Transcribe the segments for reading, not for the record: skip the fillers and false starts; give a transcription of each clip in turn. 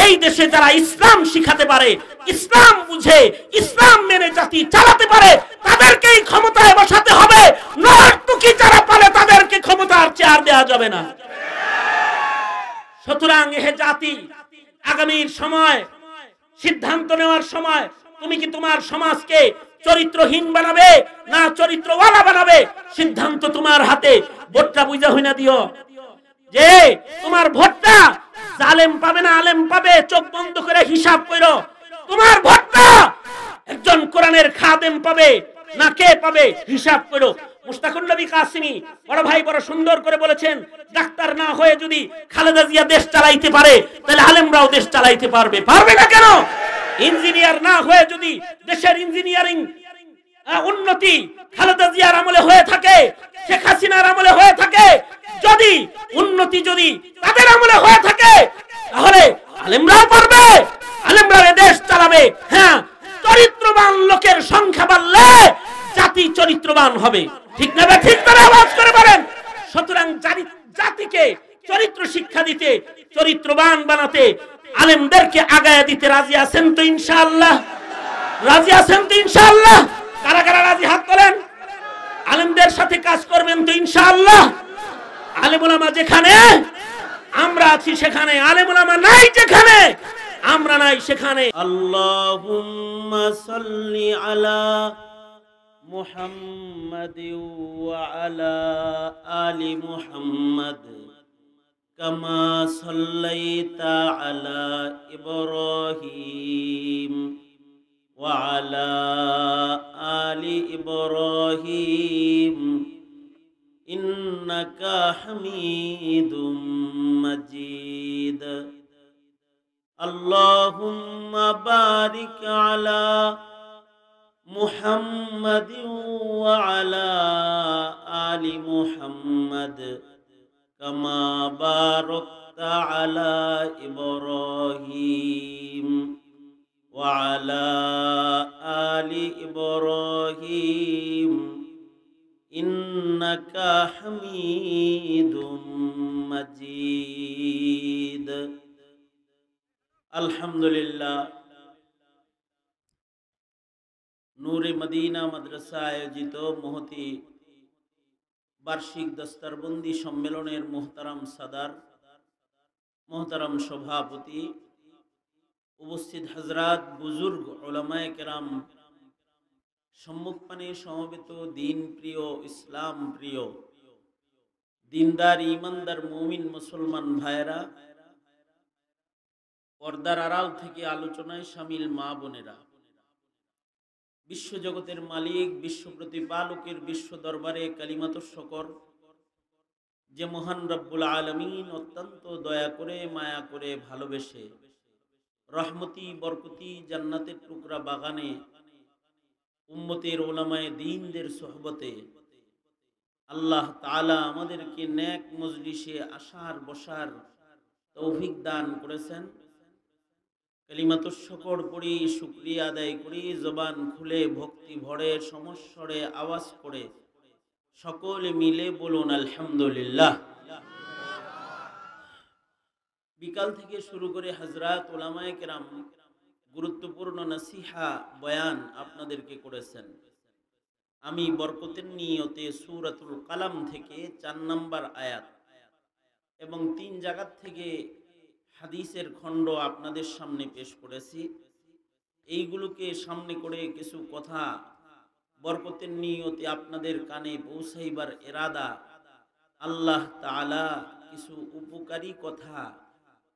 এই দেশে যারা ইসলাম শিখাতে পারে, ইসলাম বুঝে, ইসলাম মেনে জাতি চালাতে পারে, তাদেরকেই ক্ষমতায় বসাতে হবে। নর্তকী যারা পারে তাদেরকে ক্ষমতার চেয়ার দেওয়া যাবে না। সুতরাং এ জাতি আগামীর সময় সিদ্ধান্ত নেওয়ার সময়, তুমি কি তোমার সমাজকে চরিত্রহীন বানাবে না চরিত্রওয়ালা বানাবে, সিদ্ধান্ত তোমার হাতে। ভোটটা বুঝা হইনা দিও যে তোমার ভোটটা জালেম পাবে না আলেম পাবে, চোখ বন্ধ করে হিসাব করো। তোমার ভোটটা একজন কোরআনের খাদেম পাবে না কে পাবে, হিসাব করো। মুশতাকুন নবী কাসিমি বড় ভাই বড় সুন্দর করে বলেছেন, ডাক্তার না হয়ে যদি খালেদা জিয়া দেশ চালাইতে পারে, তাহলে আলেমরাও দেশ চালাইতে পারবে। পারবে না কেন? ইঞ্জিনিয়ার না হয়ে যদি দেশের ইঞ্জিনিয়ারিং উন্নতি খালেদা জিয়ার আমলে হয়ে থাকে, শেখ হাসিনার আমলে হয়ে থাকে, যদি উন্নতি যদি তাদের আমলে হয়ে থাকে, তাহলে আলেমরাও পারবে, আলেমরাও দেশ চালাবে। হ্যাঁ, চরিত্রবান লোকের সংখ্যা বাড়লে জাতি চরিত্রবান হবে। ঠিক না? ঠিক করে আওয়াজ করে বলেন। সুতরাং জাতিকে চরিত্র শিক্ষা দিতে, চরিত্রবান বানাতে আলেমদেরকে আগায় দিতে রাজি আছেন তো ইনশাআল্লাহ? রাজি আছেন তো ইনশাআল্লাহ? কারা কারা রাজি হাত তোলেন? আলেমদের সাথে কাজ করবেন তো ইনশাআল্লাহ? আলেম ওলামা যেখানে আমরা আছি সেখানে, আলেম ওলামা নাই যেখানে আমরা নাই সেখানে। আল্লাহুম্মা সাল্লি আলা মুহাম্মাদ ওয়া আলা আলি মুহাম্মাদ কামা সাল্লাইতা আলা ইব্রাহিম ওয়া আলা আলি ইব্রাহিম ইন্নাকা হামিদুম মাজিদ। আল্লাহুম্মা বারিক আলা মুহাম্মাদ ওয়া আলা আলি মুহাম্মাদ কামা বারাকতা আলা ইব্রাহিম ওয়া আলা আলি ইব্রাহিম ইন্নাকা হামিদুম মাজিদ। আলহামদুলিল্লাহ, নূরে মদিনা মাদ্রাসা আয়োজিত মহতি বার্ষিক দস্তারবন্দি সম্মেলনের মোহতারাম সাদার, মোহতারাম সভাপতি, উপস্থিত হযরত, বুজুর্গ, উলামায়ে কেরাম, সম্মুখপানে সমবেত দিন প্রিয়, ইসলাম প্রিয়, দিনদার ইমানদার মুমিন মুসলমান ভাইরা, পর্দার আড়াল থেকে আলোচনায় শামিল মা বোনেরা, বিশ্বজগতের মালিক, বিশ্ব প্রতিপালকের বিশ্ব দরবারে কালিমাতুশ শুকর, যে মহান রব্বুল আলামিন অত্যন্ত দয়া করে, মায়া করে, ভালোবেসে রহমতি বরকতি জান্নাতের টুকরা বাগানে উম্মতের ওলামায়ে দ্বীনদের সোহবতে আল্লাহ তাআলা আমাদেরকে নেক মজলিসে আসার বসার তৌফিক দান করেছেন। কালিমাতুশ শুকর পড়ি, শুকরিয়া আদায় করি, জবান খুলে ভক্তি ভরে সমস্বরে আওয়াজ করে সকলে মিলে বলুন আলহামদুলিল্লাহ। বিকাল থেকে শুরু করে হযরত উলামায়ে কেরাম গুরুত্বপূর্ণ নসিহা বয়ান আপনাদেরকে করেছেন। আমি বরকতের নিয়তে সূরাতুল কালাম থেকে 4 নম্বর আয়াত এবং 3 জায়গা থেকে হাদিসের খণ্ড আপনাদের সামনে পেশ করেছি। এইগুলোকে সামনে করে কিছু কথা বরকতের নিয়তে আপনাদের কানে পৌঁছাইবার ইরাদা, আল্লাহ তাআলা কিছু উপকারী কথা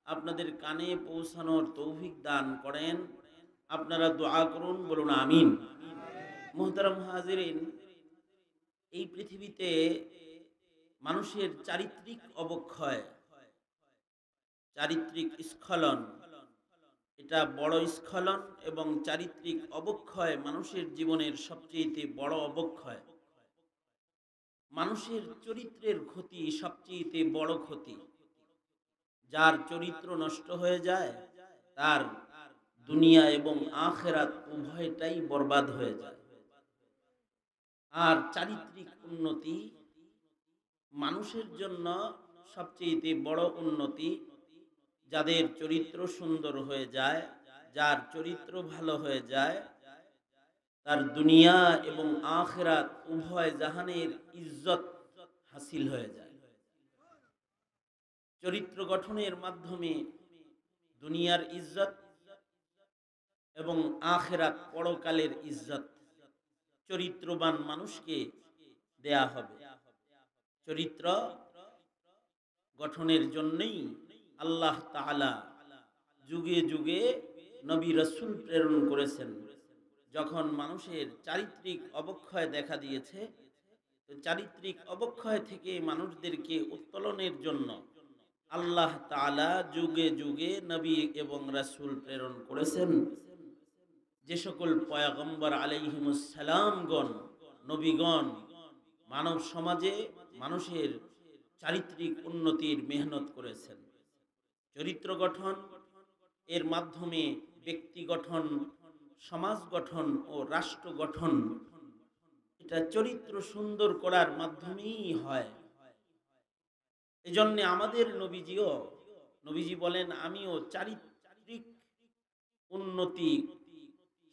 আপনাদের কানে পৌঁছানোর তৌফিক দান করেন। আপনারা দোয়া করুন, বলুন আমিন। মুহতারাম হাজিরিন, এই পৃথিবীতে মানুষের চারিত্রিক অবক্ষয়, চারিত্রিক স্খলন, এটা বড় স্খলন এবং চারিত্রিক অবক্ষয় মানুষের জীবনের সবচেয়ে বড় অবক্ষয়। মানুষের চরিত্রের ক্ষতি সবচেয়ে বড় ক্ষতি। যার চরিত্র নষ্ট হয়ে যায় তার দুনিয়া এবং আখিরাত উভয়টাই বরবাদ হয়ে যায়। আর চারিত্রিক উন্নতি মানুষের জন্য সবচেয়ে বড় উন্নতি। যাদের চরিত্র সুন্দর হয়ে যায়, যার চরিত্র ভালো হয়ে যায়, তার দুনিয়া এবং আখিরাত উভয় জাহানের ইজ্জত হাসিল হয়ে যায়। চরিত্র গঠনের মাধ্যমে দুনিয়ার ইজ্জত এবং আখিরাত পরকালের ইজ্জত চরিত্রবান মানুষকে দেয়া হবে। চরিত্র গঠনের জন্যই আল্লাহ তাআলা যুগে যুগে নবী রাসূল প্রেরণ করেছেন। যখন মানুষের চারিত্রিক অবক্ষয় দেখা দিয়েছে, চারিত্রিক অবক্ষয় থেকে মানুষদেরকে উত্তোলনের জন্য আল্লাহ তাআলা যুগে যুগে নবী এবং রাসূল প্রেরণ করেছেন। যে সকল পয়গম্বর আলাইহিমুস সালামগণ, নবীগণ মানব সমাজে মানুষের চারিত্রিক উন্নতির মেহনত করেছেন। চরিত্র গঠন এর মাধ্যমে ব্যক্তি গঠন, সমাজ গঠন ও রাষ্ট্র গঠন, এটা চরিত্র সুন্দর করার মাধ্যমেই হয়। এজন্য আমাদের নবীজি বলেন, আমিও চারিত্রিক উন্নতি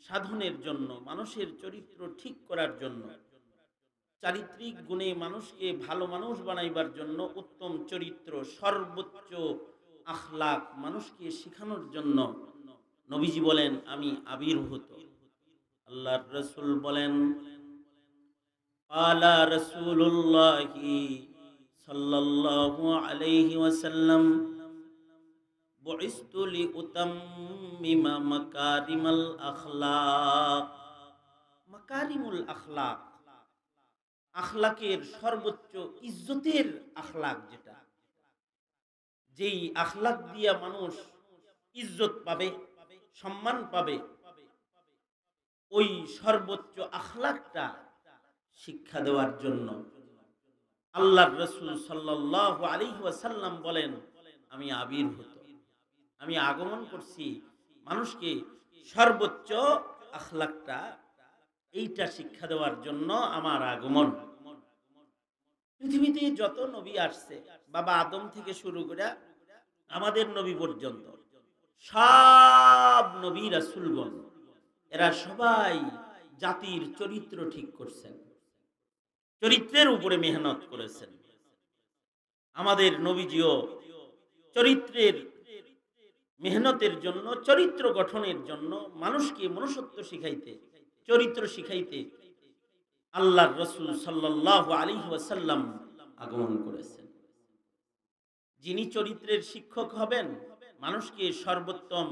সাধনের জন্য, মানুষের চরিত্র ঠিক করার জন্য, চারিত্রিক গুণে মানুষকে ভালো মানুষ বানাইবার জন্য, উত্তম চরিত্র সর্বোচ্চ আখলাক মানুষকে শেখানোর জন্য নবীজি বলেন আমি আবির্ভূত। আল্লাহর রাসূল বলেন, আলা রাসূলুল্লাহি সাল্লাল্লাহু আলাইহি ওয়াসাল্লাম বুইসতু লিউতাম্মিমা মাকারিমাল আখলাক। মাকারিমুল আখলাক, আখলাকের সর্বোচ্চ ইজ্জতের আখলাক, যেটা যেই আখলাক দিয়া মানুষ ইজ্জত পাবে, সম্মান পাবে, ওই সর্বোচ্চ আখলাকটা শিক্ষা দেওয়ার জন্য আল্লাহর রাসূল সাল্লাল্লাহু আলাইহি ওয়াসাল্লাম বলেন আমি আবির্ভূত, আমি আগমন করছি মানুষকে সর্বোচ্চ আখলাকটা এইটা শিক্ষা দেওয়ার জন্য আমার আগমন। পৃথিবীতে যত নবী আসছে, বাবা আদম থেকে শুরু করে আমাদের নবী পর্যন্ত, সব নবী রাসূলগণ এরা সবাই জাতির চরিত্র ঠিক করছেন, চরিত্রের উপরে মেহনত করেছেন। আমাদের নবীজিও চরিত্রের মেহনতের জন্য, চরিত্র গঠনের জন্য, মানুষকে মনুষ্যত্ব শিখাইতে, চরিত্র শিখাইতে আল্লাহর রাসূল সাল্লাল্লাহু আলাইহি ওয়াসাল্লাম আগমন করেছেন। যিনি চরিত্রের শিক্ষক হবেন, মানুষকে সর্বোত্তম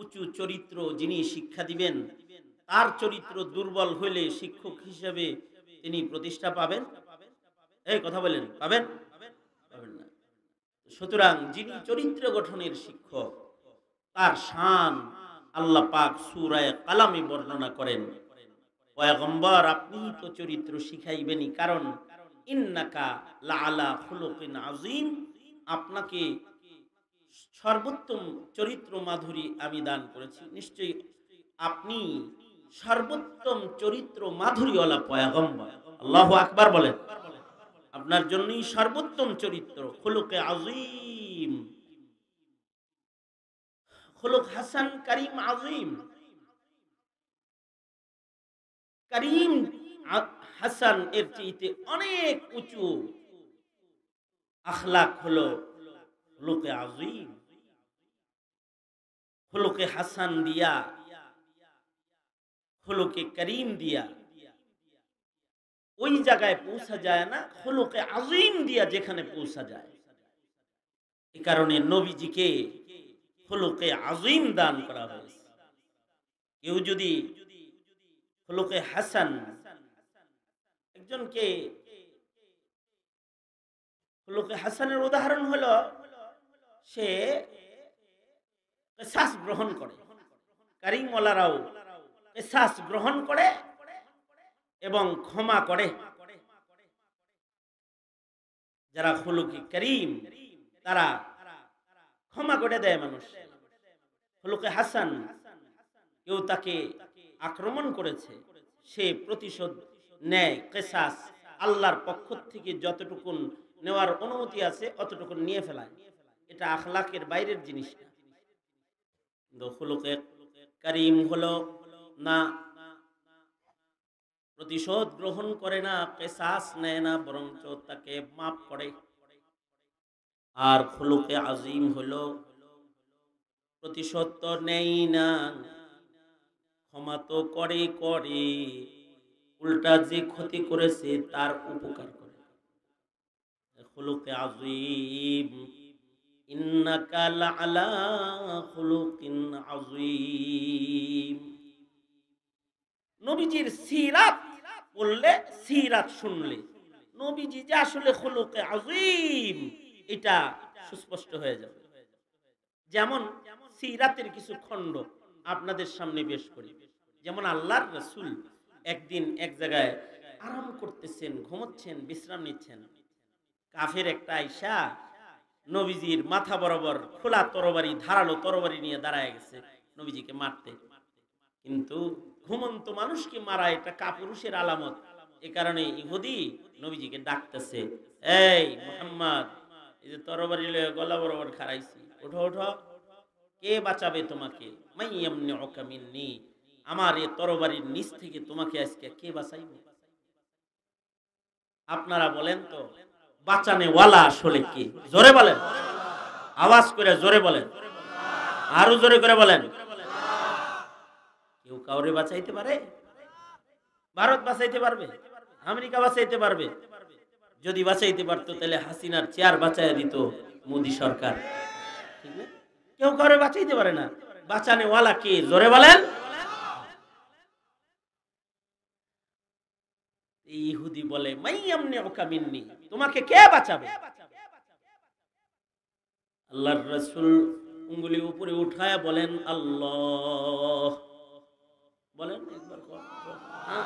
উঁচু চরিত্র যিনি শিক্ষা দিবেন, তার চরিত্র দুর্বল হইলে শিক্ষক হিসেবে তিনি প্রতিষ্ঠা পাবেন? এই কথা বলেন, পাবেন? পাবেন না। সুতরাং যিনি চরিত্র গঠনের শিক্ষক, তার শান আল্লাহ পাক সূরা কালামে বর্ণনা করেন, পয়গম্বর আপনি তো চরিত্র শিখাইবেনই, কারণ ইন্নাকা লাআলা খুলুকিন আযীম, আপনাকে সর্বোত্তম চরিত্র মাধুরী আমি দান করেছি, নিশ্চয়ই আপনি সর্বোত্তম চরিত্র মাধুরীওয়ালা পয়গম্বর। আল্লাহু আকবার বলেন। আপনার জন্যই সর্বোত্তম চরিত্র, খুলুকে আযীম, খুলুক হাসান, করিম, আযীম। করিম হাসান এর চেয়ে অনেক উঁচু আখলাক হলো খুলুকে আযীম। খুলুকে হাসান দিয়া, খুলুকে করিম দিয়া ওই জায়গায় পৌঁছা যায় না, খুলুকে আযীম দিয়া যেখানে পৌঁছা যায়। এই কারণে নবীজিকে খুলুকে আযীম দান করা হয়েছে। কেউ যদি খুলুকে হাসান, একজনকে খুলুকে হাসানের উদাহরণ হলো সে কিসাস গ্রহণ করে, কারিমওয়ালারাও কিসাস গ্রহণ করে এবং ক্ষমা করে। যারা খুলুকে করিম তারা ক্ষমা করে দেয় মানুষ। খুলুকে হাসান, কেউ তাকে আক্রমণ করেছে, সে প্রতিশোধ নেয়, কিসাস আল্লাহর পক্ষ থেকে যতটুকু নেওয়ার অনুমতি আছে অতটুকু নিয়ে ফেলায়। এটা আখলাকের বাইরের জিনিস না। খুলুকে কারীম হলো না প্রতিশোধ গ্রহণ করে না, কিসাস নেয় না, বরঞ্চ তাকে মাফ করে। আর খুলুকে আজিম হলো প্রতিশোধ তো নেই না, ক্ষমা তো করে করে, উল্টা যে ক্ষতি করেছে তার উপকার করে। খুলুকে আজিম, ইন্নাকা লাআলা খুলুকিন আযীম। নবীজির সিরাত বললে, সিরাত শুনলে নবীজি যে আসলে খুলুকে আযীম এটা সুস্পষ্ট হয়ে যাবে। যেমন সিরাতের কিছু খণ্ড আপনাদের সামনে পেশ করি। যেমন আল্লাহর রাসূল একদিন এক জায়গায় আরাম করতেছেন, ঘুমাচ্ছেন, বিশ্রাম নিচ্ছেন। কাফের একটা আইসা নবীজির মাথা বরাবর খোলা তরবারি, ধারালো তরবারি নিয়ে দাঁড়ায় গেছে নবীজিকে মারতে। কিন্তু ঘুমন্ত মানুষকে মারা এটা কাপুরুষের আলামত। এ কারণে ইহুদি নবীজিকে ডাকতেছে, এই মুহাম্মদ, এই যে তরবারি লয়ে গলা বরাবর খাড়াইছি, ওঠো ওঠো, কে বাঁচাবে তোমাকে? মাইয়ামনিউকা মিন্নি, আমার এই তরবারির নিচ থেকে তোমাকে আজকে কে বাঁচাইবে? আপনারা বলেন তো, বাঁচানে ওয়ালা আসলে কে? জোরে বলেন, আওয়াজ করে জোরে বলেন, আরো জোরে করে বলেন। কেউ কাউরে বাঁচাইতে পারে? ভারত বাঁচাইতে পারবে? আমেরিকা বাঁচাইতে পারবে? যদি বাঁচাইতে পারতো তাহলে হাসিনার চেয়ার বাঁচাইয়া দিত মোদি সরকার, ঠিক না? কেউ কাউরে বাঁচাইতে পারে না। বাঁচানে ওয়ালা কে? জোরে বলেন। ইহুদি বলে, মাইয়ামনিউকা মিন্নি, তোমাকে কে বাঁচাবে? আল্লাহর রাসূল উঙ্গুলি উপরে উঠায়া বলেন, আল্লাহ। বলেন একবার,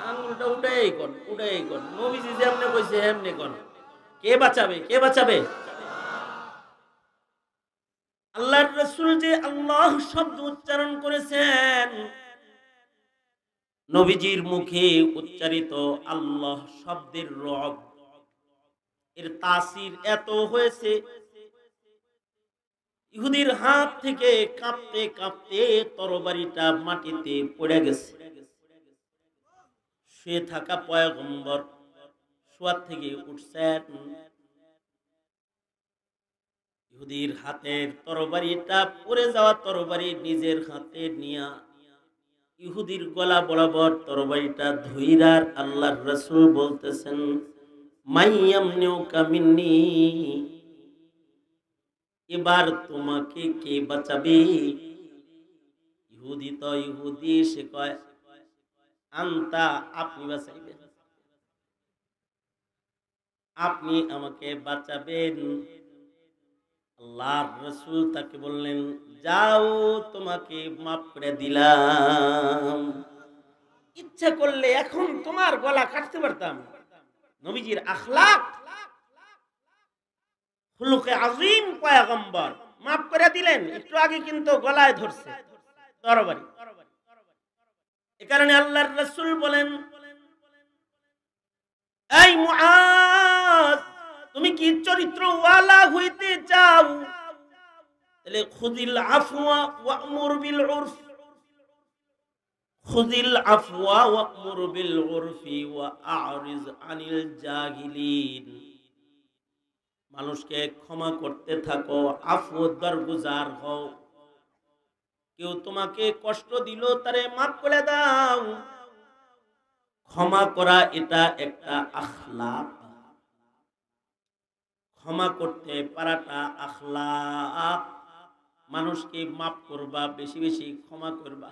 আঙ্গুলটা উঠাই কোন, উঠাই কোন। নবীজি যেমনে কইছে এমনি কোন। কে বাঁচাবে? কে বাঁচাবে? আল্লাহর রাসূল যে আল্লাহ শব্দ উচ্চারণ করেছেন, নবীজির মুখে উচ্চারিত আল্লাহ শব্দের রব, এর তাসির এত হয়েছে, ইহুদির হাত থেকে কাঁপতে কাঁপতে তরবারিটা মাটিতে পড়ে গেছে। শুয়ে থাকা পয়গম্বর শোয়ার থেকে উঠছেন, ইহুদির হাতের তরবারিটা পড়ে যাওয়া তরবারি নিজের হাতে নিয়া ইহুদির গলা বরাবর তরবারিটা ধইরার আল্লাহর রাসূল বলতেছেন, মাইয়ামনিউকা মিন্নি, এবার তোমাকে কে বাঁচাবে? ইহুদি তো ইহুদি, সে কয়, আনতা, আপনি বাঁচাইবেন, আপনি আমাকে বাঁচাবেন। আল্লাহর রাসূল তাকে বললেন, যাও, তোমাকে মাফ করে দিলাম। ইচ্ছা করলে এখন তোমার গলা কাটতে পারতাম। নবীজির আখলাক, খুলুকে আযীম পয়গম্বর মাফ করে দিলেন। একটু আগে কিন্তু গলায় ধরছে তরবারি। এ কারণে আল্লাহর রাসূল বলেন, এই মুআজ, তুমি কি চরিত্রওয়ালা হইতে চাও? তাহলে খুযিল আফওয়া ওয়া'মুর বিল উরফ, খুযিল আফওয়া ওয়া'মুর বিল উরফি ওয়া আ'রিজ আনিল জাহিলিন। মানুষকে ক্ষমা করতে থাকো, আফু দরগুজার হও। কেউ তোমাকে কষ্ট দিল, তারে মাফ করে দাও। ক্ষমা করা এটা একটা আখলাক, ক্ষমা করতে পারাটা আখলাক। মানুষকে মাফ করবা, বেশি বেশি ক্ষমা করবা।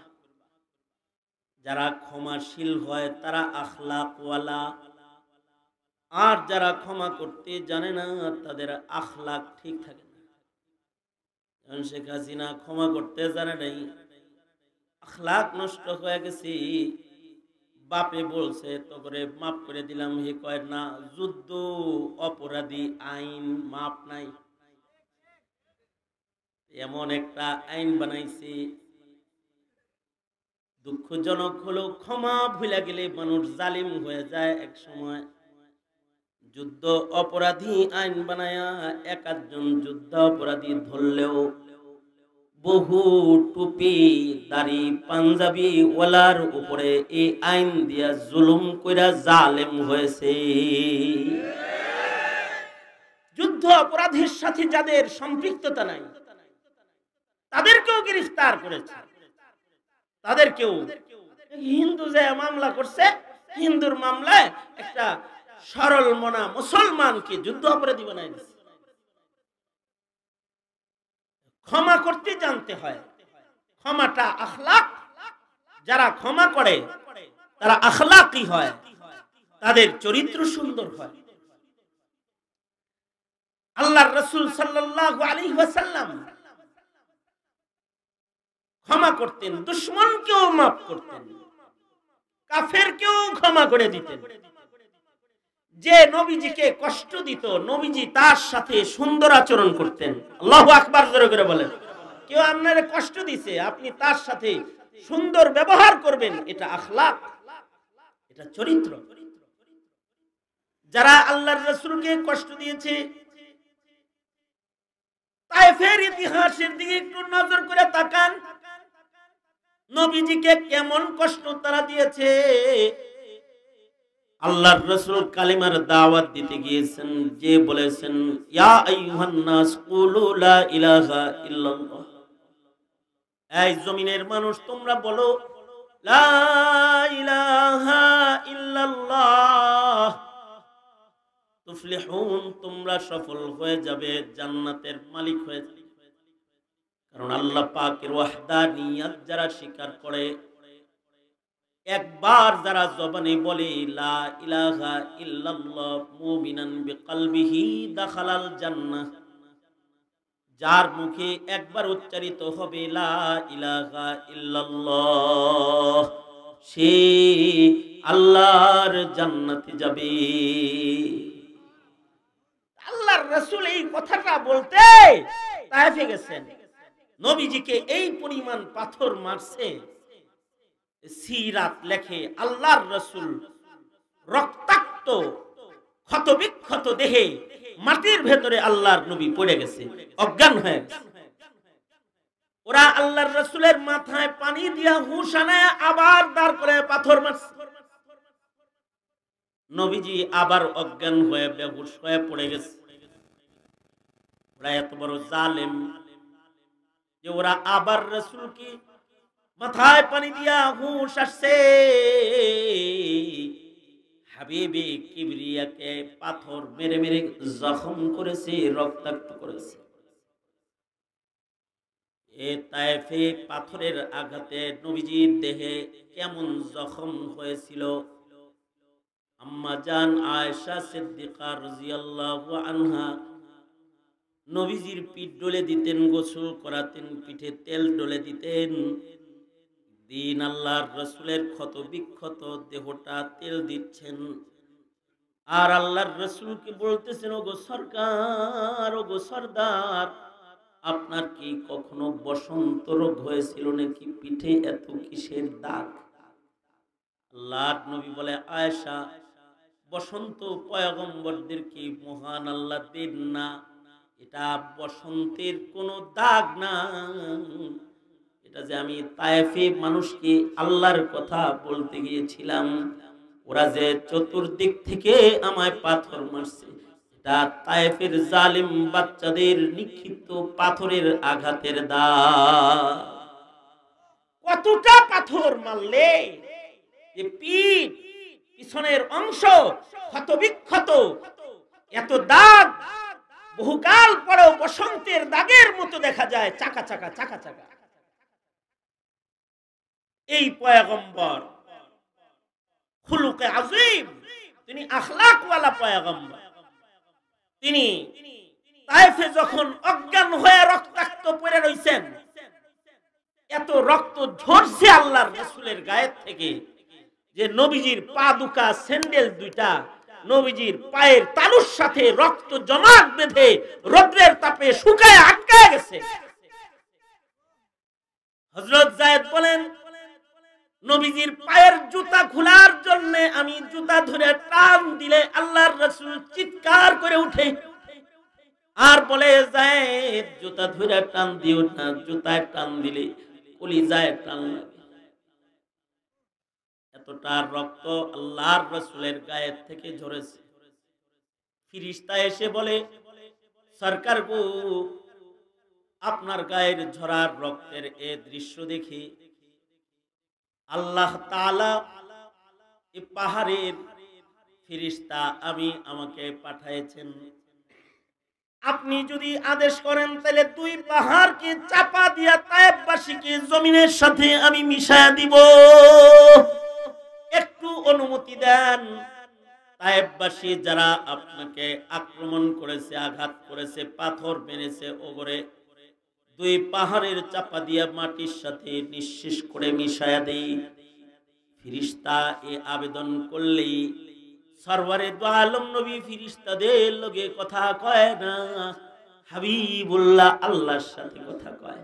যারা ক্ষমাশীল হয় তারা আখলাকওয়ালা, আর যারা ক্ষমা করতে জানে না তাদের আখলাক ঠিক থাকে না। শেখ হাসিনা ক্ষমা করতে জানে নাই, আখলাক নষ্ট হয়ে গেছে। বাপে বলছে তো করে মাফ করে দিলাম, হে কয় না, যুদ্ধ অপরাধী আইন মাপ নাই। এমন একটা আইন বানাইছে, দুঃখজনক হলো ক্ষমা ভুলে গেলে মানুষ জালিম হয়ে যায়। এক সময় যুদ্ধ অপরাধী আইন বানায়া এক একজন যুদ্ধ অপরাধী ধরলেও বহু টুপি দাড়ি পাঞ্জাবি ওয়ালার উপরে এই আইন দিয়া জুলুম কইরা জালেম হয়েছে। যুদ্ধ অপরাধের সাথে যাদের সম্পৃক্ততা নাই তাদেরকেও গ্রেফতার করেছে, তাদেরকেও। হিন্দু যে মামলা করছে, হিন্দুর মামলায় একটা সরল মনা মুসলমানকে যুদ্ধ অপরাধী বানাই দিচ্ছে। ক্ষমা করতে জানতে হয়, ক্ষমাটা আখলাক। যারা ক্ষমা করে তারা আখলাকি হয়, তাদের চরিত্র সুন্দর হয়। আল্লাহর রাসূল সাল্লাল্লাহু আলাইহি ওয়াসাল্লাম ক্ষমা করতেন, দুশমনকেও মাফ করতেন, কাফেরকেও ক্ষমা করে দিতেন। যে নবীজিকে কষ্ট দিত নবীজি তার সাথে সুন্দর আচরণ করতেন। আল্লাহু আকবার জোরে করে বলেন। কেউ আপনারে কষ্ট দিছে, আপনি তার সাথে সুন্দর ব্যবহার করবেন, এটা আখলাক, এটা চরিত্র। যারা আল্লাহর রাসূলকে কষ্ট দিয়েছে, তায়েফের ইতিহাসের দিকে একটু নজর করে তাকান, নবীজিকে কেমন কষ্ট তারা দিয়েছে। আল্লাহর রাসূল কালিমার দাওয়াত দিতে গিয়েছেন, যে বলেছেন ইয়া আইয়ুহান নাস কুলু লা ইলাহা ইল্লাল্লাহ, এই জমিনের মানুষ তোমরা বলো লা ইলাহা ইল্লাল্লাহ তুফলিহুন, তোমরা সফল হয়ে যাবে, জান্নাতের মালিক হয়ে যাবে। কারণ আল্লাহ পাকের ওয়াহদানিয়ত যারা স্বীকার করে, একবার যারা জবানে বলে লা ইলাহা ইল্লাল্লাহ মুমিনান বিকলবিহি দাখালাল জান্নাহ, যার মুখে একবার উচ্চারিত হবে লা ইলাহা ইল্লাল্লাহ, সে আল্লাহর জান্নাতে যাবে। আল্লাহর রাসূল এই কথাটা বলতে তায়েফে গেছেন, নবীজিকে এই পরিমাণ পাথর মারছে। সিরাত লেখে আল্লাহর রাসূল রক্তাক্ত ক্ষতবিক্ষত দেহে মাটির ভেতরে আল্লাহর নবী পড়ে গেছে, অজ্ঞান হয়ে গেছে। ওরা আল্লাহর রাসূলের মাথায় পানি দিয়া হুশ আনায় আবার দাঁড় করে পাথর মারছে। নবীজি আবার অজ্ঞান হয়ে বেহুশ হয়ে পড়ে গেছে। ওরা এত বড় জালেম যে ওরা আবার রাসূলকে মাথায় পানি দিয়া হুশ আসছে, হাবিবে কিবরিয়াকে পাথর মেরে মেরে জখম করেছে, রক্তাক্ত করেছে। এ তায়েফে পাথরের আঘাতে নবীজির দেহে কেমন জখম হয়েছিল, আম্মা জান আয়েশা সিদ্দিকা রাদিয়াল্লাহু আনহা নবীজির পিঠ ডলে দিতেন, গোসল করাতেন, পিঠে তেল ডলে দিতেন। দিন আল্লাহর রাসূলের ক্ষত বিক্ষত দেহটা তেল দিচ্ছেন, আর আল্লাহর রাসূলকে বলতেছেন ওগো সরকার, ওগো সরদার, আপনার কি কখনো বসন্ত রোগ হয়েছিল নাকি? পিঠে এত কিসের দাগ? আল্লাহর নবী বলে আয়েশা, বসন্ত পয়গম্বরদেরকে মহান আল্লাহ দেন না, এটা বসন্তের কোনো দাগ না, এটা যে আমি তায়েফে মানুষকে আল্লাহর কথা বলতে গিয়েছিলাম, ওরা যে চতুর্দিক থেকে আমায় পাথর মারছে, এটা তায়েফের জালিম বাচ্চাদের নিক্ষিপ্ত পাথরের আঘাতের দাগ। কতটা পাথর মারলে যে পিঠ পিছনের অংশ ক্ষত বিক্ষত, এত দাগ বহুকাল পরেও বসন্তের দাগের মতো দেখা যায়, চাকা চাকা চাকা চাকা। এই পয়গম্বর খুলুকে আযীম, তিনি আখলাকওয়ালা পয়গম্বর। তিনি তায়েফে যখন অজ্ঞান হয়ে রক্তাক্ত পড়ে রইছেন, এত রক্ত ঝরছে আল্লাহর রাসূলের গায়ের থেকে যে নবীজির পা দুকা স্যান্ডেল দুইটা নবীজির পায়ের তালুর সাথে রক্ত জমাট বেঁধে রৌদ্রের তাপে শুকায় আটকায় গেছে। হযরত যায়েদ বলেন, নবীজির পায়ের জুতা খোলার জন্য আমি জুতা ধরে টান দিলে আল্লাহর রাসূল চিৎকার করে উঠে আর বলে যায় জুতা ধরে টান দিও না, জুতায় টান দিলে কলিজায় টান লাগে। এতটা রক্ত আল্লাহর রাসূলের গায়ে থেকে ঝরেছে। ফেরেশতা এসে বলে, সরকার গো, আপনার গায়ের ঝরার রক্তের এই দৃশ্য দেখে আল্লাহ তাআলা এই পাহাড়ের ফেরেশতা আমাকে পাঠিয়েছেন। আপনি যদি আদেশ করেন তাহলে দুই পাহাড়কে চাপা দিয়া তায়েববাসীকে জমিনের সাথে আমি মিশায়া দিব। একটু অনুমতি দেন। তায়েববাসী যারা আপনাকে আক্রমণ করেছে, আঘাত করেছে, পাথর মেরেছে, ওগরে দুই পাহাড়ের চাপা দিয়া মাটির সাথে নিঃশেষ করে মিশায়া দেই। ফেরেশতা এ আবেদন করলেই সরওয়ারে দু আলম নবী ফেরেশতাদের লগে কথা কয় না, হাবিবুল্লাহ আল্লাহর সাথে কথা কয়।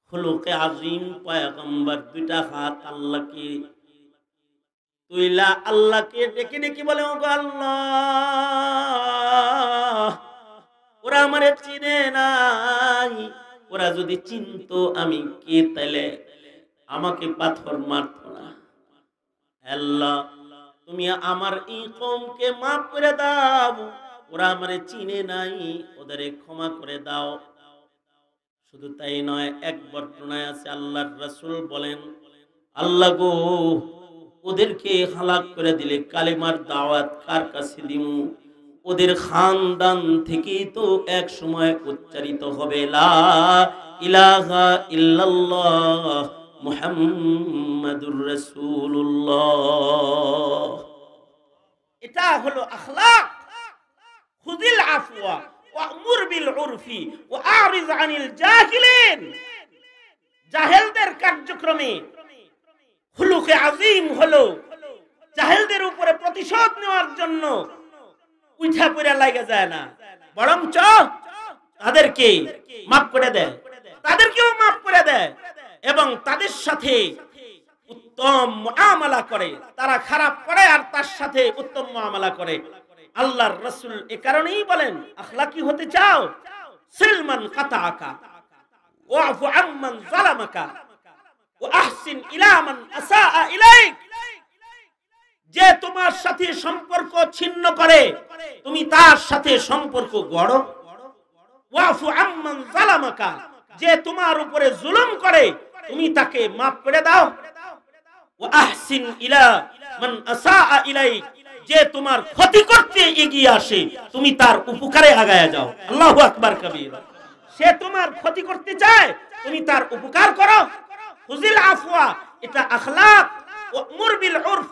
খুলুকে আজিম পয়গম্বর দুইটা হাত আল্লাহকে তুইলা আল্লাহকে ডেকে ডেকে বলে, ওগো আল্লাহ, ওরা আমারে চিনে নাই, ওরা যদি চিনতো আমি কে তাইলে আমাকে পাথর মারত না। আল্লাহ, তুমি আমার এই কওমকে মাফ করে দাও, ওরা আমারে চিনে নাই, ওদেরকে ক্ষমা করে দাও। শুধু তাই নয়, এক বর্ণনায় আছে আল্লাহর রাসূল বলেন, আল্লাহ গো, ওদেরকে হালাক করে দিলে কালেমার দাওয়াত কার কাছে দিমু? ওদের খানদান থেকে তো এক সময় উচ্চারিত হবে লা ইলাহা ইল্লাল্লাহ মুহাম্মাদুর রাসূলুল্লাহ। এটা হলো আখলাক। খুযিল আফওয়া ওয়া'মুর বিল উরফি ওয়া আ'রিজ আনিল জাহিলিন। জাহেলদের কার্যক্রমে খুলুকে আজিম হলো জাহেলদের উপরে প্রতিশোধ নেওয়ার জন্য উঠা পড়া লাগে যায় না, বরঞ্চ তাদেরকে মাফ করে দেয়, তাদেরকেও মাফ করে দেয় এবং তাদের সাথে উত্তম মুআমালা করে। তারা খারাপ করে আর তার সাথে উত্তম মুআমালা করে। আল্লাহর রাসূল এ কারণেই বলেন, আখলাকি হতে চাও, সিলমান কাতাআকা ওয়াফু আম্মান যালামাকা ওয়া আহসিন ইলা মান আসাআ ইলাইক। যে তোমার সাথে সম্পর্ক ছিন্ন করে তুমি তার সাথে সম্পর্ক গড়ো। ওয়াফু আম্মান যালামাকা, যে তোমার উপরে জুলুম করে তুমি তাকে মাফ করে দাও। ওয়া আহসিন ইলা মান আসাআ ইলাইক, যে তোমার ক্ষতি করতে এগিয়ে আসে তুমি তার উপকারে আগায়া যাও। আল্লাহু আকবার কবীরা। সে তোমার ক্ষতি করতে চায়, তুমি তার উপকার করো। খুযিল আফওয়া, এটা আখলাক। ওয়া'মুর বিল উরফ,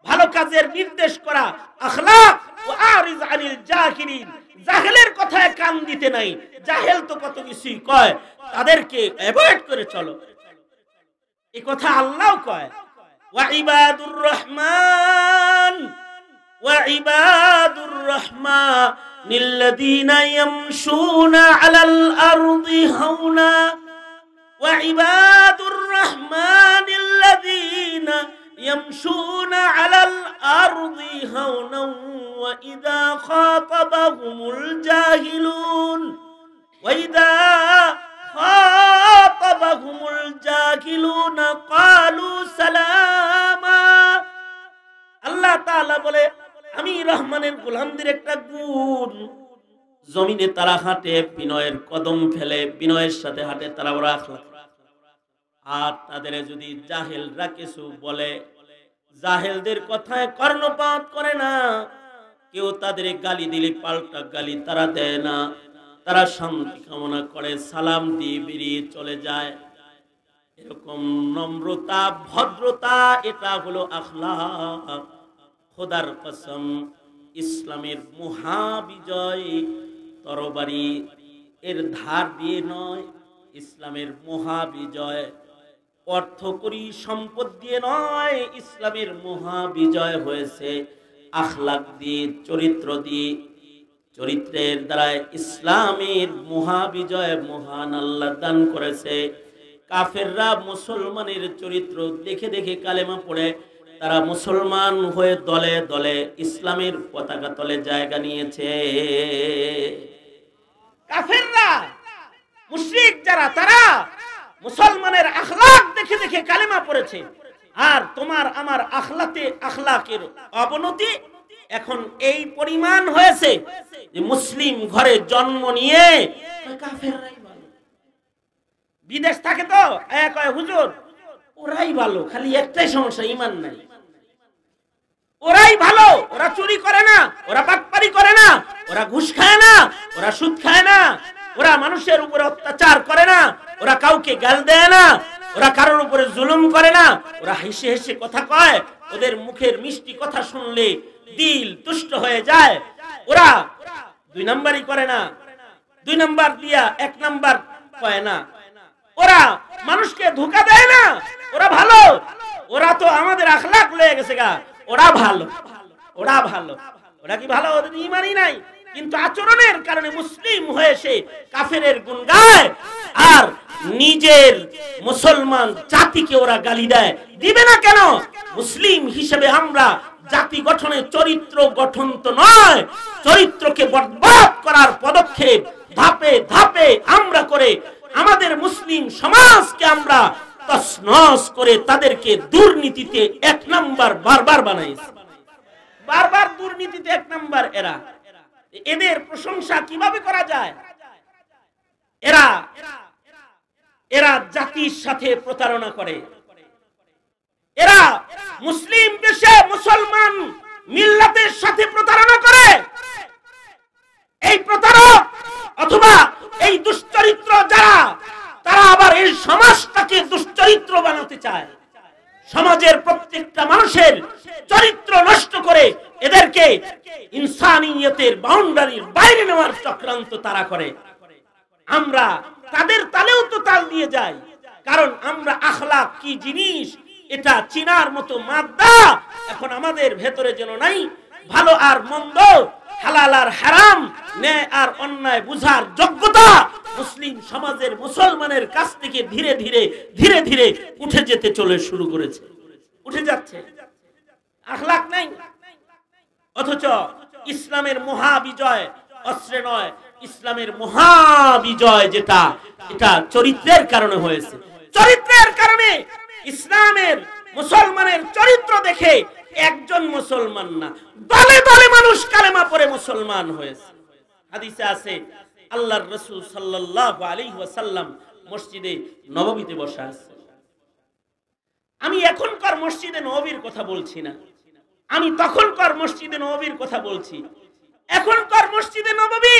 ভালো কাজের নির্দেশ করা আখলাক। ওয়া আ'রিজ আনিল জাহিলিন, জাহেলের কথায় কান দিতে নাই। জাহেল তো কত কিছুই কয়, তাদেরকে অ্যাভয়েড করে চলো। এই কথা আল্লাহও কয়, ওয়া ইবাদুর রহমান ওয়া ইবাদুর রহমানিল্লাযীনা ইয়ামশুনা আলাল আরদি হাওনা ওয়া ইবাদুর রহমানিল্লাযীনা ইয়ামশুনা আলাল আরদি হাওনা ওয়া ইযা খাতাবাহুমুল জাহিলুন ওয়া ইযা খাতাবাহুমুল জাহিলুনা ক্বালু সালামা। আল্লাহ তাআলা বলে, আমি রহমানের গোলামদের একটা গুণ, জমিনে তারা হাঁটে বিনয়ের কদম ফেলে, বিনয়ের সাথে হাঁটে তারা, ওরা আখলাক। আর তাদের যদি জাহেলরা কিছু বলে, জাহেলদের কথায় কর্ণপাত করে না। কেউ তাদের গালি দিলে পাল্টা গালি তারা দেয় না, তারা শান্তি কামনা করে, সালাম দিয়ে বেরিয়ে চলে যায়। এরকম নম্রতা, ভদ্রতা, এটা হলো আখলাক। খোদার কসম, ইসলামের মহাবিজয় তরবারি এর ধার দিয়ে নয়, ইসলামের মহাবিজয় অর্থকরী সম্পদ দিয়ে নয়, ইসলামের মহাবিজয় হয়েছে আখলাক দিয়ে, চরিত্র দিয়ে। চরিত্রের দ্বারা ইসলামের মহাবিজয় মহান আল্লাহ দান করেছে। কাফেররা মুসলমানের চরিত্র দেখে দেখে কালেমা পড়ে তারা মুসলমান হয়ে দলে দলে ইসলামের পতাকা তলে জায়গা নিয়েছে। কাফেররা মুশরিক যারা তারা মুসলমানের আখলাক দেখে দেখে কালেমা পড়েছে, আর তোমার আমার আখলাকের অবনতি এখন এই পরিমাণ হয়েছে যে মুসলিম ঘরে জন্ম নিয়ে কাফেররাই ভালো। বিদেশ থাকে তো কয় হুজুর ওরাই ভালো, খালি একটাই সমস্যা, ঈমান নাই। ওরাই ভালো, ওরা চুরি করে না, ওরা বাটপারি করে না, ওরা ঘুষ খায় না, ওরা সুদ খায় না, ওরা মানুষের উপরে অত্যাচার করে না, ওরা কাউকে গাল দেয় না, ওরা কারোর উপরে জুলুম করে না, ওরা হেসে হেসে কথা কয়, ওদের মুখের মিষ্টি কথা শুনলে দিল তুষ্ট হয়ে যায়। ওরা দুই নাম্বারই করে না, দুই নাম্বার দিয়া এক নাম্বার কয় না, ওরা মানুষকে ধোঁকা দেয় না, ওরা ভালো। ওরা তো আমাদের আখলাক লয়ে গেছে গা, ওরা ভালো, ওরা ভালো। ওরা কি ভালো? ওদের ঈমানই নাই, কিন্তু আচরণের কারণে মুসলিম হয়ে সে কাফেরের গুণ গায়, আর নিজের মুসলমান জাতিকে ওরা গালি দেয়। দিবে না কেন? মুসলিম হিসেবে আমরা জাতি গঠনে চরিত্র গঠন তো নয়, চরিত্রকে বরবাদ করার পদক্ষেপ ধাপে ধাপে আমরা করে আমাদের মুসলিম সমাজকে আমরা তছনছ করে তাদেরকে দুর্নীতিতে এক নাম্বার বারবার বানাইছি। বারবার দুর্নীতিতে এক নাম্বার। এদের প্রশংসা কিভাবে করা যায়? এরা জাতির সাথে প্রতারণা করে, এরা মুসলিম দেশে মুসলমান মিল্লাতের সাথে প্রতারণা করে। এই প্রতারক অথবা এই দুশ্চরিত্র যারা, তারা আবার এই সমাজটাকে দুশ্চরিত্র বানাতে চায়। সমাজের প্রত্যেকটা মানুষের চরিত্র নষ্ট করে এদেরকে ইনসানিয়তের বাউন্ডারির বাইরে নেওয়ার চক্রান্ত তারা করে। আমরা তাদের তালেও তো তাল দিয়ে যাই, কারণ আমরা আখলাক কি জিনিস এটা চিনার মতো মাদ্দা এখন আমাদের ভেতরে যেন নাই। ভালো আর মন্দ, হালাল আর হারাম, ন্যায় আর অন্যায় বুঝার যোগ্যতা মুসলিম সমাজের মুসলমানের কাছ থেকে ধীরে ধীরে ধীরে ধীরে উঠে যেতে শুরু করেছে, উঠে যাচ্ছে। আখলাক নাই। অথচ ইসলামের মহাবিজয় অস্ত্রে নয়, ইসলামের মহাবিজয় যেটা, এটা চরিত্রের কারণে হয়েছে। চরিত্রের কারণে ইসলামের মুসলমানের চরিত্র দেখে একজন মুসলমান না, দলে দলে মানুষ কালেমা পড়ে মুসলমান হয়েছে। হাদিসে আছে আল্লাহর রাসূল সাল্লাল্লাহু আলাইহি ওয়াসাল্লাম মসজিদে নববীতে বসে আছে। আমি এখনকার মসজিদে নববীর কথা বলছি না, আমি তখনকার মসজিদে নববীর কথা বলছি। এখনকার মসজিদে নববী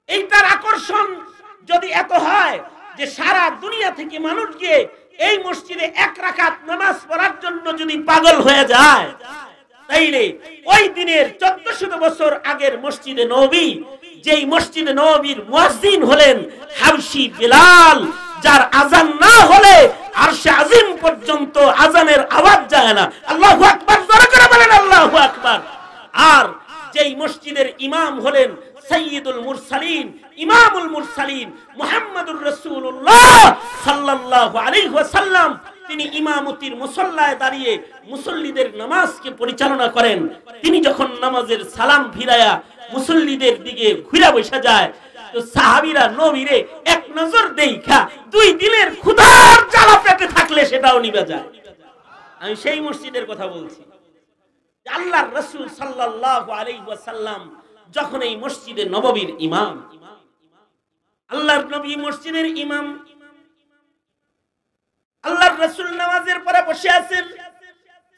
এইটার আকর্ষণ যদি এত হয় যে সারা দুনিয়া থেকে মানুষ গিয়ে এই মসজিদে এক রাকাত নামাজ পড়ার জন্য যদি পাগল হয়ে যায়, তাইলে ওই দিনের 1400 বছর আগের মসজিদে নববী, যেই মসজিদে নববীর মুয়াজ্জিন হলেন হাবশী বিলাল, যার আজান না হলে আরশে আজিম পর্যন্ত আজানের আওয়াজ যায় না। আল্লাহু আকবার, জোরে করে বলেন আল্লাহু আকবার। আর যেই মসজিদের ইমাম হলেন সাইয়্যিদুল মুরসালিন, ইমামুল মুরসালিন মুহাম্মদুর রাসূলুল্লাহ সাল্লাল্লাহু আলাইহি ওয়াসাল্লাম, তিনি ইমামতির মুসল্লায় দাঁড়িয়ে মুসল্লিদের নামাজকে পরিচালনা করেন। তিনি যখন নামাজের সালাম ফিরায়া মুসল্লিদের দিকে ঘুরে বসে যায়, তো সাহাবীরা নবীরে এক নজর দেখা দুই দিনের ক্ষুধার জ্বালা পেটে থাকলে সেটাও নিভে যায়। আমি সেই মসজিদের কথা বলছি। আল্লাহর রাসূল সাল্লাল্লাহু আলাইহি ওয়াসাল্লাম যখন এই মসজিদে নববীর ইমাম, আল্লাহর নবী মসজিদের ইমাম, আল্লাহর রাসূল নামাজের পরে বসে আছেন,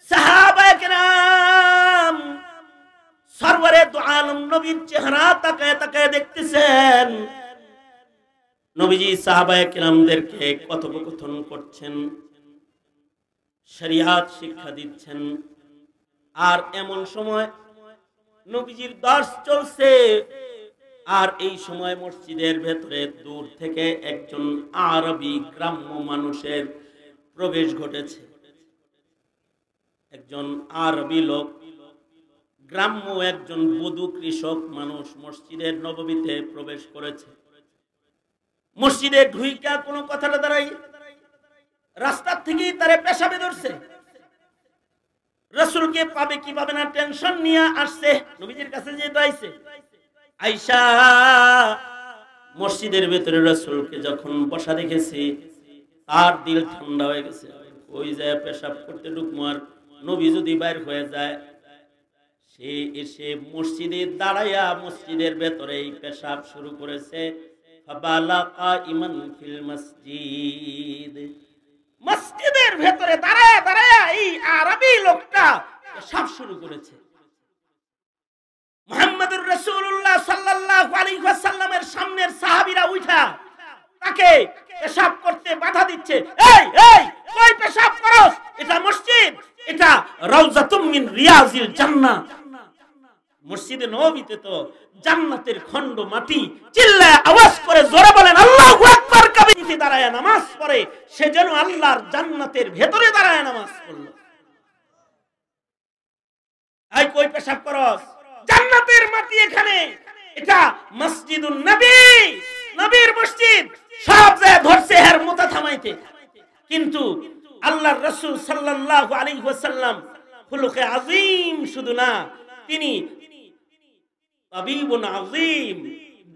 সাহাবায়ে কেরাম সরওয়ারে দু আলম নবীর চেহারা তাকায় তাকায় দেখতেছেন। নবীজি সাহাবায়ে কেরামদেরকে কথোপকথন করছেন, শরিয়াত শিক্ষা দিচ্ছেন। আর এমন সময় নবীজির দর্শ চলছে, আর এই সময় মসজিদের ভেতরে দূর থেকে একজন আরবি গ্রাম্য মানুষের প্রবেশ ঘটেছে। একজন আরবি লোক, গ্রাম্য একজন বধূ কৃষক মানুষ মসজিদের নববীতে প্রবেশ করেছে। মসজিদে ঢুইকা কোনো কথাটা দাঁড়াই রাস্তার থেকেই তারে পেশাবে ধরছে। রাসূলকে পাবে কি পাবে না টেনশন নিয়ে আসছে, নবীজির কাছে যেতে আইছে। আয়েশা মসজিদের ভেতরে রাসূলকে যখন বসা দেখেছে, তার দিল ঠান্ডা হয়ে গেছে। ওই যায় পেশাব করতে ঢুকমো, আর নবী যদি বাইর হয়ে যায়, সে এসে মসজিদে দাঁড়াইয়া মসজিদের ভেতরে এই পেশাব শুরু করেছে। ফাবালা কাইমান ফিল মসজিদ, মসজিদের ভেতরে দাঁড়ায়া দাঁড়ায়া এই আরবি লোকটা পেশাব শুরু করেছে। মুহাম্মদুর রাসূলুল্লাহ সাল্লাল্লাহু আলাইহি ওয়াসাল্লামের সামনের সাহাবীরা উঠা তাকে পেশাব করতে বাধা দিচ্ছে। এই এই কই পেশাব করস? এটা মসজিদ, এটা রাউজাতুম মিন রিয়াজিল জান্নাহ। মসজিদে নববীতে তো জান্নাতের খণ্ড মাটি। চিল্লায় আওয়াজ করে জোরে বলেন আল্লাহু আকবার। কাবিতে দাঁড়ায় নামাজ পড়ে, সে যেন আল্লাহর জান্নাতের ভেতরে দাঁড়ায় নামাজ পড়ল। এই কই পেশাব করস? জান্নাতের মাটি এখানে, এটা মসজিদুন নবী, নবীর মসজিদ। সব যায় ধরছে এর মুতা থামাইতে, কিন্তু আল্লাহর রাসূল সাল্লাল্লাহু আলাইহি ওয়াসাল্লাম খুলুকে আযীম শুধু না, তিনি তাবিবুন আযীম,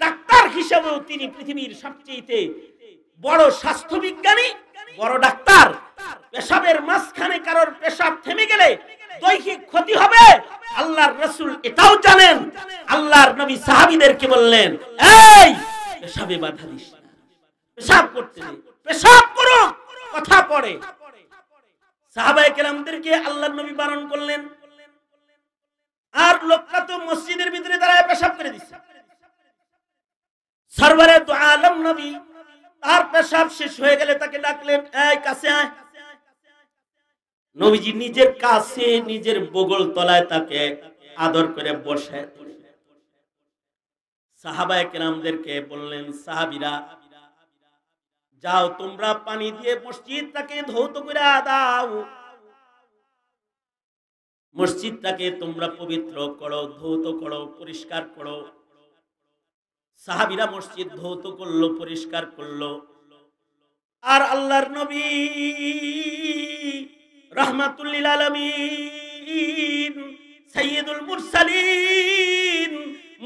ডাক্তার হিসেবেও তিনি পৃথিবীর সবচেয়ে বড় স্বাস্থ্য বিজ্ঞানী, বড় ডাক্তার। পেশাবের মাঝখানে কারোর পেশাব থেমে গেলে দৈহিক ক্ষতি হবে, আল্লাহর রাসূল এটাও জানেন। আল্লাহর নবী সাহাবীদেরকে বললেন, এই পেশাবে বাধা দিস না, পেশাব করতে দে, পেশাব করো, কথা পড়ে। সাহাবায়ে কেরামদেরকে আল্লাহর নবী বারণ করলেন, আর লোকটা তো মসজিদের ভিতরে দাঁড়ায় পেশাব করে দিচ্ছে। সরওয়ারে দু আলম নবী তার পেশাব শেষ হয়ে গেলে তাকে ডাকলেন, এই কাছে আয়। নবীজি নিজের কাছে নিজের বগল তলায় তাকে আদর করে বসে সাহাবায়ে কেরামদেরকে বললেন, সাহাবীরা যাও তোমরা পানি দিয়ে মসজিদটাকে ধৌত করে দাও, মসজিদটাকে তোমরা পবিত্র করো, ধৌত করো, পরিষ্কার করো। সাহাবীরা মসজিদ ধৌত করলো, পরিষ্কার করলো। আর আল্লাহর নবী রাহমাতুল লিল আলামিন সাইয়্যিদুল মুরসালিন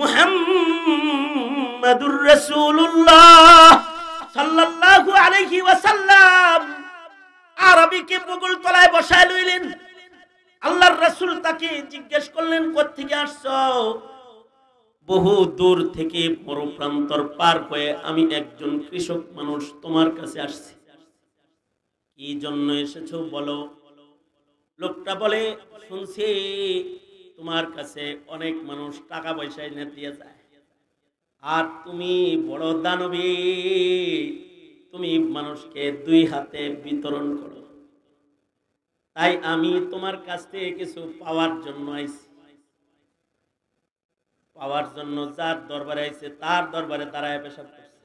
মুহাম্মাদুর রাসূলুল্লাহ সাল্লাল্লাহু আলাইহি ওয়াসাল্লাম আরবিকে বগল তলায় বসায় লইলেন। আল্লাহর রাসূল তাকে জিজ্ঞেস করলেন, কোথা থেকে আসছো? বহু দূর থেকে মরুপ্রান্তর পার হয়ে আমি একজন কৃষক মানুষ তোমার কাছে আসছি। কি জন্য এসেছো বলো? লোকটা বলে, শুনছি তোমার কাছে অনেক মানুষ টাকা পয়সা এনে দিয়ে যায়, আর তুমি বড় দানবী, তুমি মানুষকে দুই হাতে বিতরণ করো। তাই আমি তোমার কাছ থেকে কিছু পাওয়ার জন্য আইছি। পাওয়ার জন্য যার দরবারে আইছে তার দরবারে দাঁড়ায় পেশাব করছে।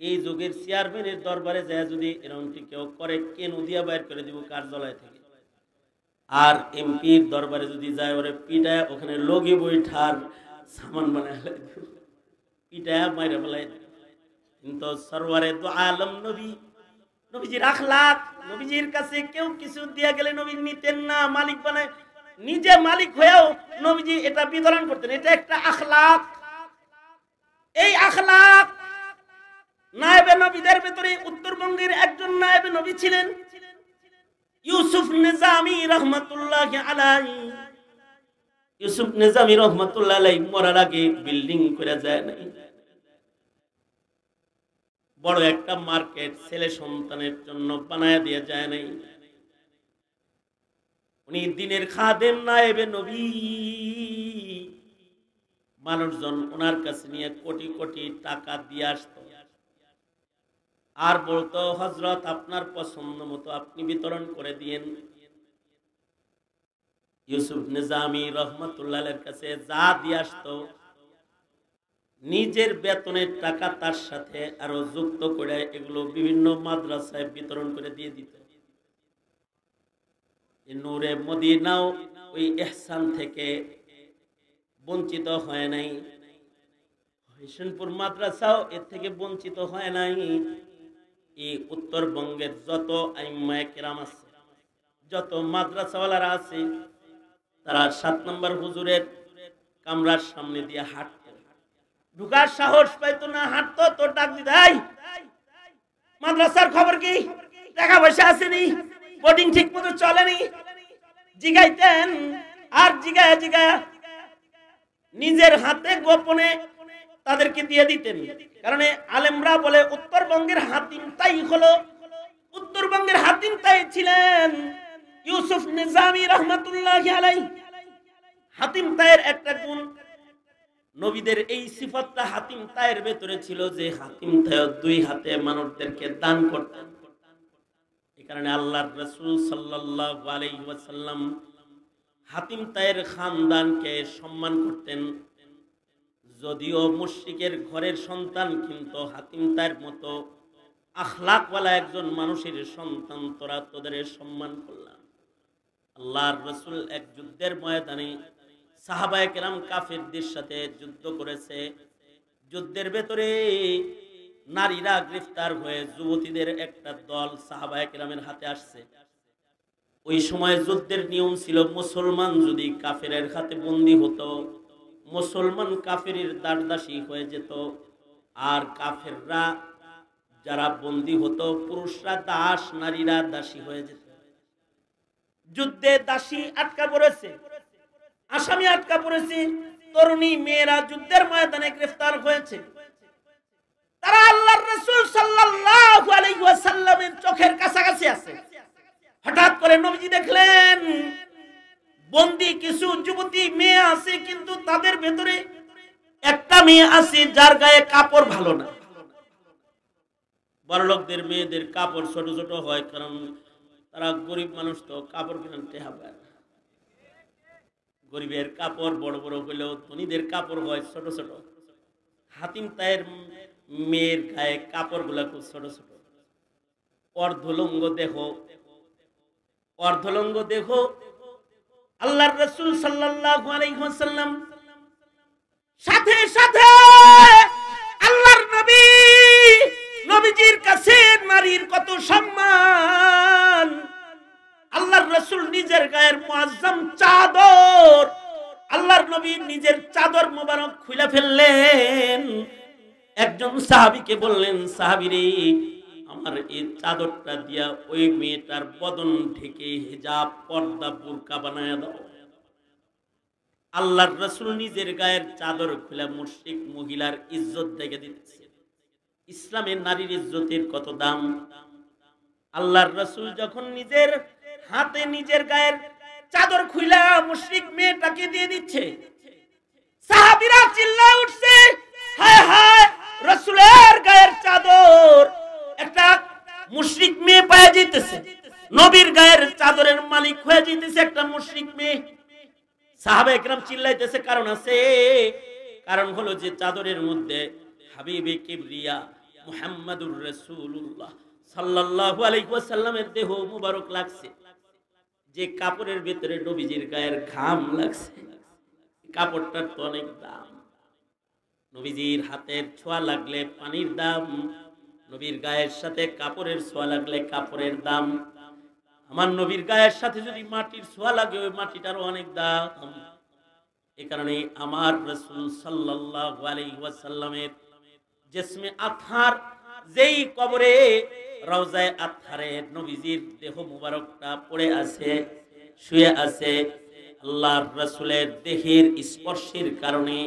এই যুগের চেয়ারম্যানের দরবারে যায় যদি এরকমটি কেউ করে, কে নদিয়া বাইর করে দিব কার্যালয় থেকে। আর এমপির দরবারে যদি যায়, ওরে পিটায় ওখানে লগি বৈঠার সামান বানায় পিটায় মাইরে ফেলায়। কিন্তু সরওয়ারে দু আলম নবী, নবীজির আখলাক, নবীজির কাছে কেউ কিছু দিয়া গেলে নবী নিতেন না, মালিক বানায়, নিজে মালিক হয়েও নবীজি এটা বিতরণ করতেন। এটা একটা আখলাক। এই আখলাক নায়েবে নবীদের ভিতরে উত্তরবঙ্গের একজন নায়েবে নবী ছিলেন ইউসুফ নিজামী রহমাতুল্লাহি আলাইহি। ইউসুফ নিজামী রহমাতুল্লাহি আলাইহি মরার আগে বিল্ডিং করে যায় নাই, বড় একটা মার্কেট ছেলে সন্তানের জন্য বানায় দিয়ে যায় নাই। উনি দিনের খাদেম নায়েবে নবী। মানুষজন ওনার কাছে নিয়ে কোটি কোটি টাকা দিয়ে আসতো, আর বলতো, হযরত আপনার পছন্দ মতো আপনি বিতরণ করে দিয়েন। ইউসুফ নিজামী রহমাতুল্লাহের কাছে যা দিয়ে আসতো, নিজের বেতনের টাকা তার সাথে আরো যুক্ত করে এগুলো বিভিন্ন মাদ্রাসায় বিতরণ করে দিয়ে দিত। নূরে মদিনাও ওই ইহসান থেকে বঞ্চিত হয় নাই। হোসেনপুর মাদ্রাসাও এর থেকে বঞ্চিত হয় নাই। এই উত্তরবঙ্গের যত আইম্মায়ে কেরাম আছে, যত মাদ্রাসাওয়ালারা আছে, তারা 7 নম্বর হুজুরের কামরার সামনে দিয়ে হাঁটতো, ঢুকার সাহস পাইতো না, হাঁটতো তো ডাক দিদাই মাদ্রাসার খবর কি, টাকা পয়সা আসেনি, বোর্ডিং ঠিক মতো চলেনি, জিগাইতেন। আর জিগায়া জিগায়া নিজের হাতে গোপনে তাদেরকে দিয়ে দিতেন। কারণ আলেমরা বলে উত্তরবঙ্গের হাতিম তাই হলো, উত্তরবঙ্গের হাতিম তাই ছিলেন ইউসুফ নিজামী রহমাতুল্লাহি আলাইহি। হাতিম তায়ের একটা গুণ, নবীদের এই সিফতটা হাতিম তায়ের ভেতরে ছিল যে হাতিম তায় 2 হাতে মানুষদেরকে দান করতেন। এই কারণে আল্লাহর রাসূল সাল্লাল্লাহু আলাইহি ওয়াসাল্লাম হাতিম তায়ের খানদানকে সম্মান করতেন। যদিও মুশরিকের ঘরের সন্তান, কিন্তু হাতিম তায়ের মতো আখলাকওয়ালা একজন মানুষের সন্তান, তোরা তোদের সম্মান করলাম। আল্লাহর রাসূল এক যুদ্ধের ময়দানে সাহাবায়ে কেরাম কাফেরদের সাথে যুদ্ধ করেছে। যুদ্ধের ভেতরে নারীরা গ্রেফতার হয়ে যুবতীদের একটা দল সাহাবায়ে কেরামের হাতে আসছে। ওই সময় যুদ্ধের নিয়ম ছিল, মুসলমান যদি কাফেরের হাতে বন্দী হতো, মুসলমান কাফেরের দাসদাসী হয়ে যেত, আর কাফেররা যারা বন্দী হতো, পুরুষরা দাস, নারীরা দাসী হয়ে যেত। যুদ্ধে দাসী আটকা পড়েছে, আসামি আটকা পড়েছে, তরুণী মেয়েরা যুদ্ধের ময়দানে গ্রেফতার হয়েছে। তারা আল্লাহর রাসূল সাল্লাল্লাহু আলাইহি ওয়াসাল্লামের চোখের কাছাকাছি আছে। হঠাৎ করে নবীজি দেখলেন বন্দী কিছু যুবতী মেয়ে আছে, কিন্তু তাদের ভেতরে একটা মেয়ে আছে যার গায়ে কাপড় ভালো না। বড়লোকদের মেয়েদের কাপড় ছোট ছোট হয়, কারণ তারা গরিব মানুষ, তো কাপড় কিনতে হবে। গরিবের কাপড় বড় বড় হইলেও ধনীদের কাপড় হয় ছোট ছোট। হাতিম তায়ের মেয়ের গায়ে কাপড় গুলা খুব ছোট ছোট। অর্ধলঙ্গ দেহ, অর্ধলঙ্গ দেহ। আল্লাহর রাসূল সাল্লাল্লাহু আলাইহি ওয়াসাল্লাম সাথে সাথে আল্লাহর নবী, নবীজির কাছে নারীর কত সম্মান। আল্লাহর রাসূল নিজের গায়ের মুআজ্জাম চাদর, আল্লাহর নবী নিজের চাদর মোবারক খুলে ফেললেন। একজন সাহাবীকে বললেন, সাহাবীরে আমার এই চাদরটা দিয়া ওই মেয়েটার বদন ঢেকে হিজাব, পর্দা, বুরকা বানায়া দাও। আল্লাহর রাসূল নিজের গায়ের চাদর খুলে মুশরিক মহিলার ইজ্জত দেখে দিচ্ছে। ইসলামের নারীর ইজ্জতের কত দাম। আল্লাহর রাসূল যখন নিজের হাতে নিজের গায়ের চাদর খুইলা মুশরিক মেয়েটাকে দিয়ে দিচ্ছে, সাহাবীরা চিল্লায় উঠছে, হায় হায়, রাসূলের গায়ের চাদর একটা মুশরিক মেয়ে পায়ে যেতেছে, নবীর গায়ের চাদরের মালিক হয়ে যেতেছে একটা মুশরিক মেয়ে। সাহাবায়ে কেরাম চিল্লাইতেছে, কারণ আছে, কারণ হলো যে চাদরের মধ্যে হাবিবে কিবরিয়া মুহাম্মাদুর রাসূলুল্লাহ সাল্লাল্লাহু আলাইহি ওয়াসাল্লামের দেহ মুবারক লাগছে। যে কাপড়ের ভিতরে নবীজির গায়ের ঘাম লাগছে, কাপড়টার তো অনেক দাম। নবীজির হাতের ছোঁয়া লাগলে পানির দাম, নবীর গায়ের সাথে কাপড়ের ছোঁয়া লাগলে কাপড়ের দাম। আমার নবীর গায়ের সাথে যদি মাটির ছোঁয়া লাগে, ওই মাটিটারও অনেক দাম। এই কারণে আমার রাসূল সাল্লাল্লাহু আলাইহি ওয়াসাল্লামের জিসমে আতহার, যেই কবরে রওজায়ে আতহারে নবীজির দেহ মুবারকটা পড়ে আছে, শুয়ে আছে, আল্লাহর রাসূলের দেহের স্পর্শের কারণে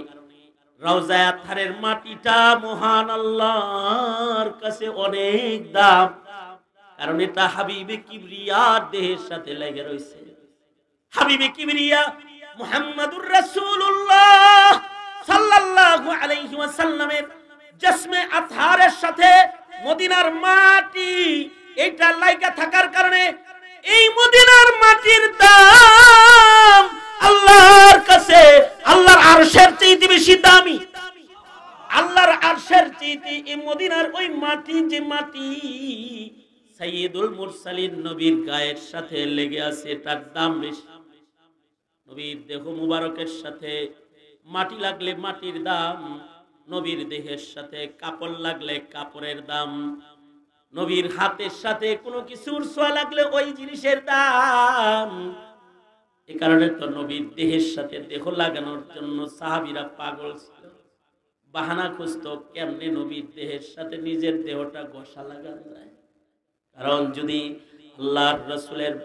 রওজায়ে আতহারের মাটিটা মহান আল্লাহর কাছে অনেক দাম। কারণ এটা হাবিবে কিবরিয়ার দেহের সাথে লেগে রয়েছে। হাবিবে কিবরিয়া মুহাম্মাদুর রাসূলুল্লাহ সাল্লাল্লাহু আলাইহি ওয়াসাল্লামের জিসমে আতহারের সাথে মদিনার মাটি এটা লাগা থাকার কারণে এই মদিনার মাটির দাম আল্লাহর কাছে আল্লাহর আরশের চেয়ে বেশি দামি। আল্লাহর আরশের চেয়ে এই মদিনার ওই মাটি, যে মাটি সাইয়্যিদুল মুরসালিন নবীর গায়ের সাথে লেগে আছে, তার দাম বেশি। নবীর দেহ মুবারকের সাথে মাটি লাগলে মাটির দাম, নবীর দেহের সাথে কাপড় লাগলে কাপড়ের দাম, নবীর হাতের সাথে কোনো কিছুর ছোঁয়া লাগলে ওই জিনিসের দাম। এ কারণে তো নবীর দেহের সাথে দেহ লাগানোর জন্য সাহাবীরা পাগল ছিল, বাহানা খুঁজতো কেমনে নবীর দেহের সাথে নিজের দেহটা ঘষা লাগানো যায়। কারণ যদি আল্লাহর রাসূলের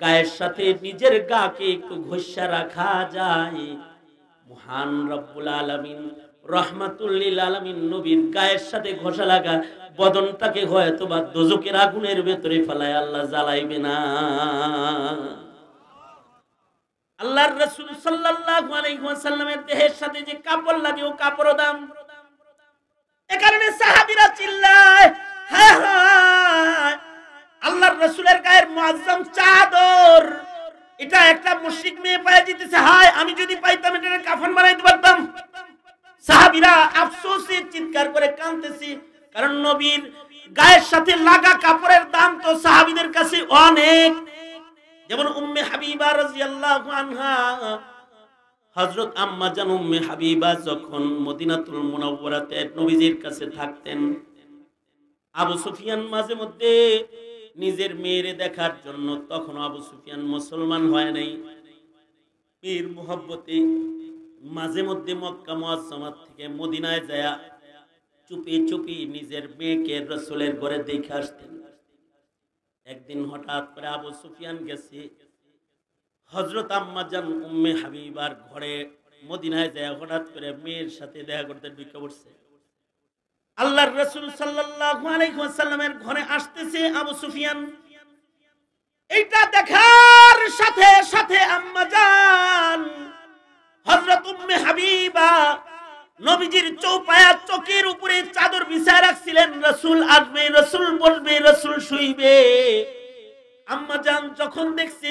গায়ের সাথে নিজের গাকে একটু ঘষা রাখা যায়, মহান রব্বুল আলামিন রহমাতুল লিল আলামিন নবীর গায়ের সাথে ঘষা লাগা বদনটাকে হয়তো বা দোজকের আগুনের ভেতরে ফেলায় আল্লাহ জ্বালাইবে না। আল্লাহর রাসূল সাল্লাল্লাহু আলাইহি ওয়াসাল্লামের দেহের সাথে যে কাপড় লাগে ও কাপড়ের দাম। এ কারণে সাহাবীরা চিল্লায়, হায় হায়, আল্লাহর রাসূলের গায়ের মুআজ্জাম চাদর, এটা একটা মুশরিক মেয়ে পায় যেতেছে, হায় আমি যদি পাইতাম এটা কাফন বানাইতে পারতাম। সাহাবীরা আফসোসে চিৎকার করে কাঁদতেছে, কারণ নবীর গায়ের সাথে লাগা কাপড়ের দাম তো সাহাবীদের কাছে অনেক। যেমন উম্মে হাবিবা রাদিয়াল্লাহু আনহা, হযরত আম্মা জান উম্মে হাবিবা যখন মদিনাতুল মুনাওয়ারাতে নবীজির কাছে থাকতেন, আবু সুফিয়ান মাঝে মধ্যে নিজের মেয়েরে দেখার জন্য, তখন আবু সুফিয়ান মুসলমান হয় নাই, পীর মুহাব্বতে মাঝে মধ্যে মক্কা মুআজ্জামা থেকে মদিনায় যায় চুপি চুপি নিজের মেয়েকে রাসূলের ঘরে দেখে আসতেন। একদিন হঠাৎ করে আবু সুফিয়ান গেছে হযরত আম্মা জান উম্মে হাবিবার ঘরে, মদিনায় যায় হঠাৎ করে মেয়ের সাথে দেখা করতে ঢুকে পড়ছে। আল্লাহর রাসূল সাল্লাল্লাহু আলাইহি ওয়াসাল্লামের ঘরে আসতেছে আবু সুফিয়ান। এইটা দেখার সাথে সাথে আম্মা জান হযরত উম্মে হাবিবা নবীজির চৌপায়া চোখের উপরে চাদর বিছায় রাখছিলেন, রাসূল আসবে, রাসূল বসবে, রাসূল শুইবে। আম্মা জান যখন দেখছে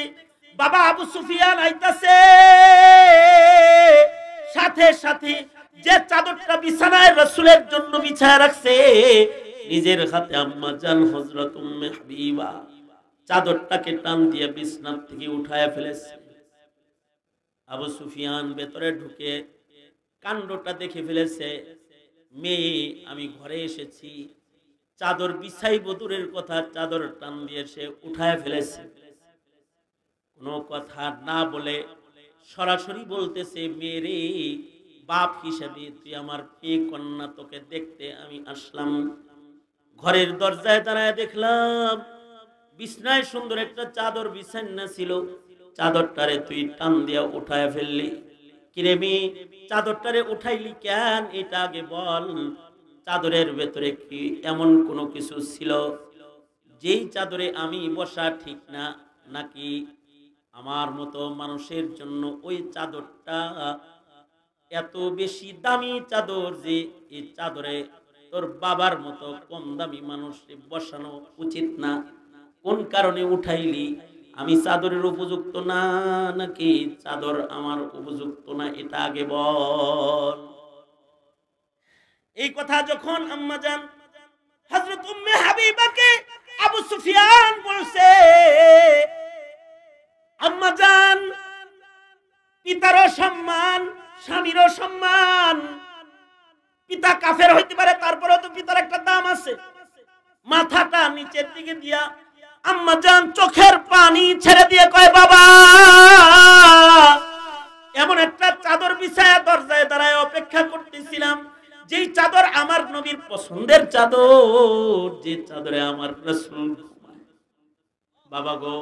বাবা আবু সুফিয়ান আইতাছে, সাথে সাথে যে চাদরটা বিছানায় রাসূলের জন্য বিছায় রাখছে, নিজের হাতে আম্মা জান হযরত উম্মে হাবিবা চাদরটাকে টান দিয়ে বিছানা থেকে উঠায় ফেলেছে। আবু সুফিয়ান ভেতরে ঢুকে কাণ্ডটা দেখে ফেলেছে, মেয়ে আমি ঘরে এসেছি, চাদর বিছাইব দূরের কথা, চাদর টান দিয়ে সে উঠায় ফেলেছে। কোনো কথা না বলে সরাসরি বলতেছে, মেয়েরে বাপ হিসেবে তুই আমার পেয়ে কন্যা, তোকে দেখতে আমি আসলাম। ঘরের দরজায় দাঁড়ায় দেখলাম বিছনায় সুন্দর একটা চাদর বিছানা ছিল, চাদরটারে তুই টান দিয়া উঠায় ফেললি। কিরে মেয়ে, চাদরটারে উঠাইলি কেন এটা আগে বল। চাদরের ভেতরে কি এমন কোনো কিছু ছিল যেই চাদরে আমি বসা ঠিক না, নাকি আমার মতো মানুষের জন্য ওই চাদরটা এত বেশি দামি চাদর যে এই চাদরে তোর বাবার মতো কম দামি মানুষ বসানো উচিত না? কোন কারণে উঠাইলি? আমি চাদরের উপযুক্ত না নাকি চাদর আমার উপযুক্ত না, এটা আগে বল। এই কথা যখন আম্মা জান হযরত উম্মে হাবিবাকে আবু সুফিয়ান বলছে, আম্মা জান পিতারও সম্মান, স্বামীরও সম্মান। পিতা কাফের হইতে পারে, তারপরেও তো পিতার একটা দাম আছে। মাথাটা নিচের দিকে দিয়া আম্মা জান চোখের পানি ছেড়ে দিয়ে কয়, বাবা এমন একটা চাদর বিছায়া দরজায় দাঁড়ায় অপেক্ষা করতেছিলাম, যেই চাদর আমার নবীর পছন্দের চাদর, যে চাদরে আমার রাসূল ঘুমায়। বাবা গো,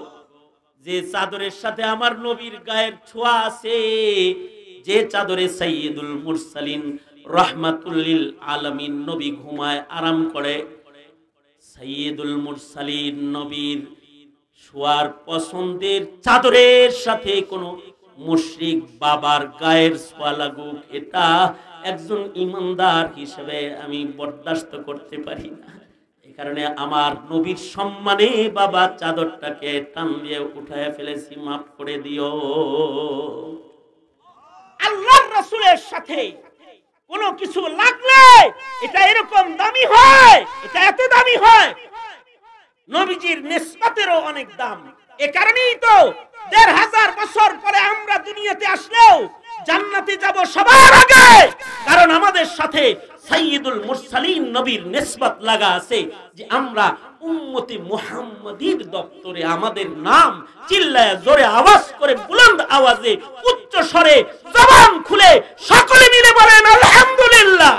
যে চাদরের সাথে আমার নবীর গায়ের ছোঁয়া আছে, যে চাদরে সাইয়্যিদুল মুরসালিন রাহমাতুল লিল আলামিন নবী ঘুমায়, আরাম করে, সাইয়্যিদুল মুরসালিন নবীর শোয়ার পছন্দের চাদরের সাথে কোন মুশরিক বাবার গায়ের ছোঁয়া লাগুক, এটা একজন ইমানদার হিসেবে আমি বরদাস্ত করতে পারি না। এই কারণে আমার নবীর সম্মানে বাবা চাদরটাকে টান দিয়ে উঠায় ফেলেছি, মাফ করে দিও। আল্লাহর রাসূলের সাথে কোনো কিছু লাগলে এটা এরকম দামি হয়, এটা এত দামি হয়, নবীজির নিসবতেরও অনেক দাম। এ কারণেই তো ১৫০০ বছর পরে আমরা দুনিয়াতে আসলেও জান্নাতে যাব সবার আগে, কারণ আমাদের সাথে সাইয়্যিদুল মুরসালিন নবীর নিসবত লাগা আছে যে আমরা উম্মতি মুহাম্মাদীর দপ্তরে আমাদের নাম চিল্লায় জোরে আওয়াজ করে বুলন্দ আওয়াজে উচ্চ স্বরে জবান খুলে সকলে মিলে বলেন আলহামদুলিল্লাহ।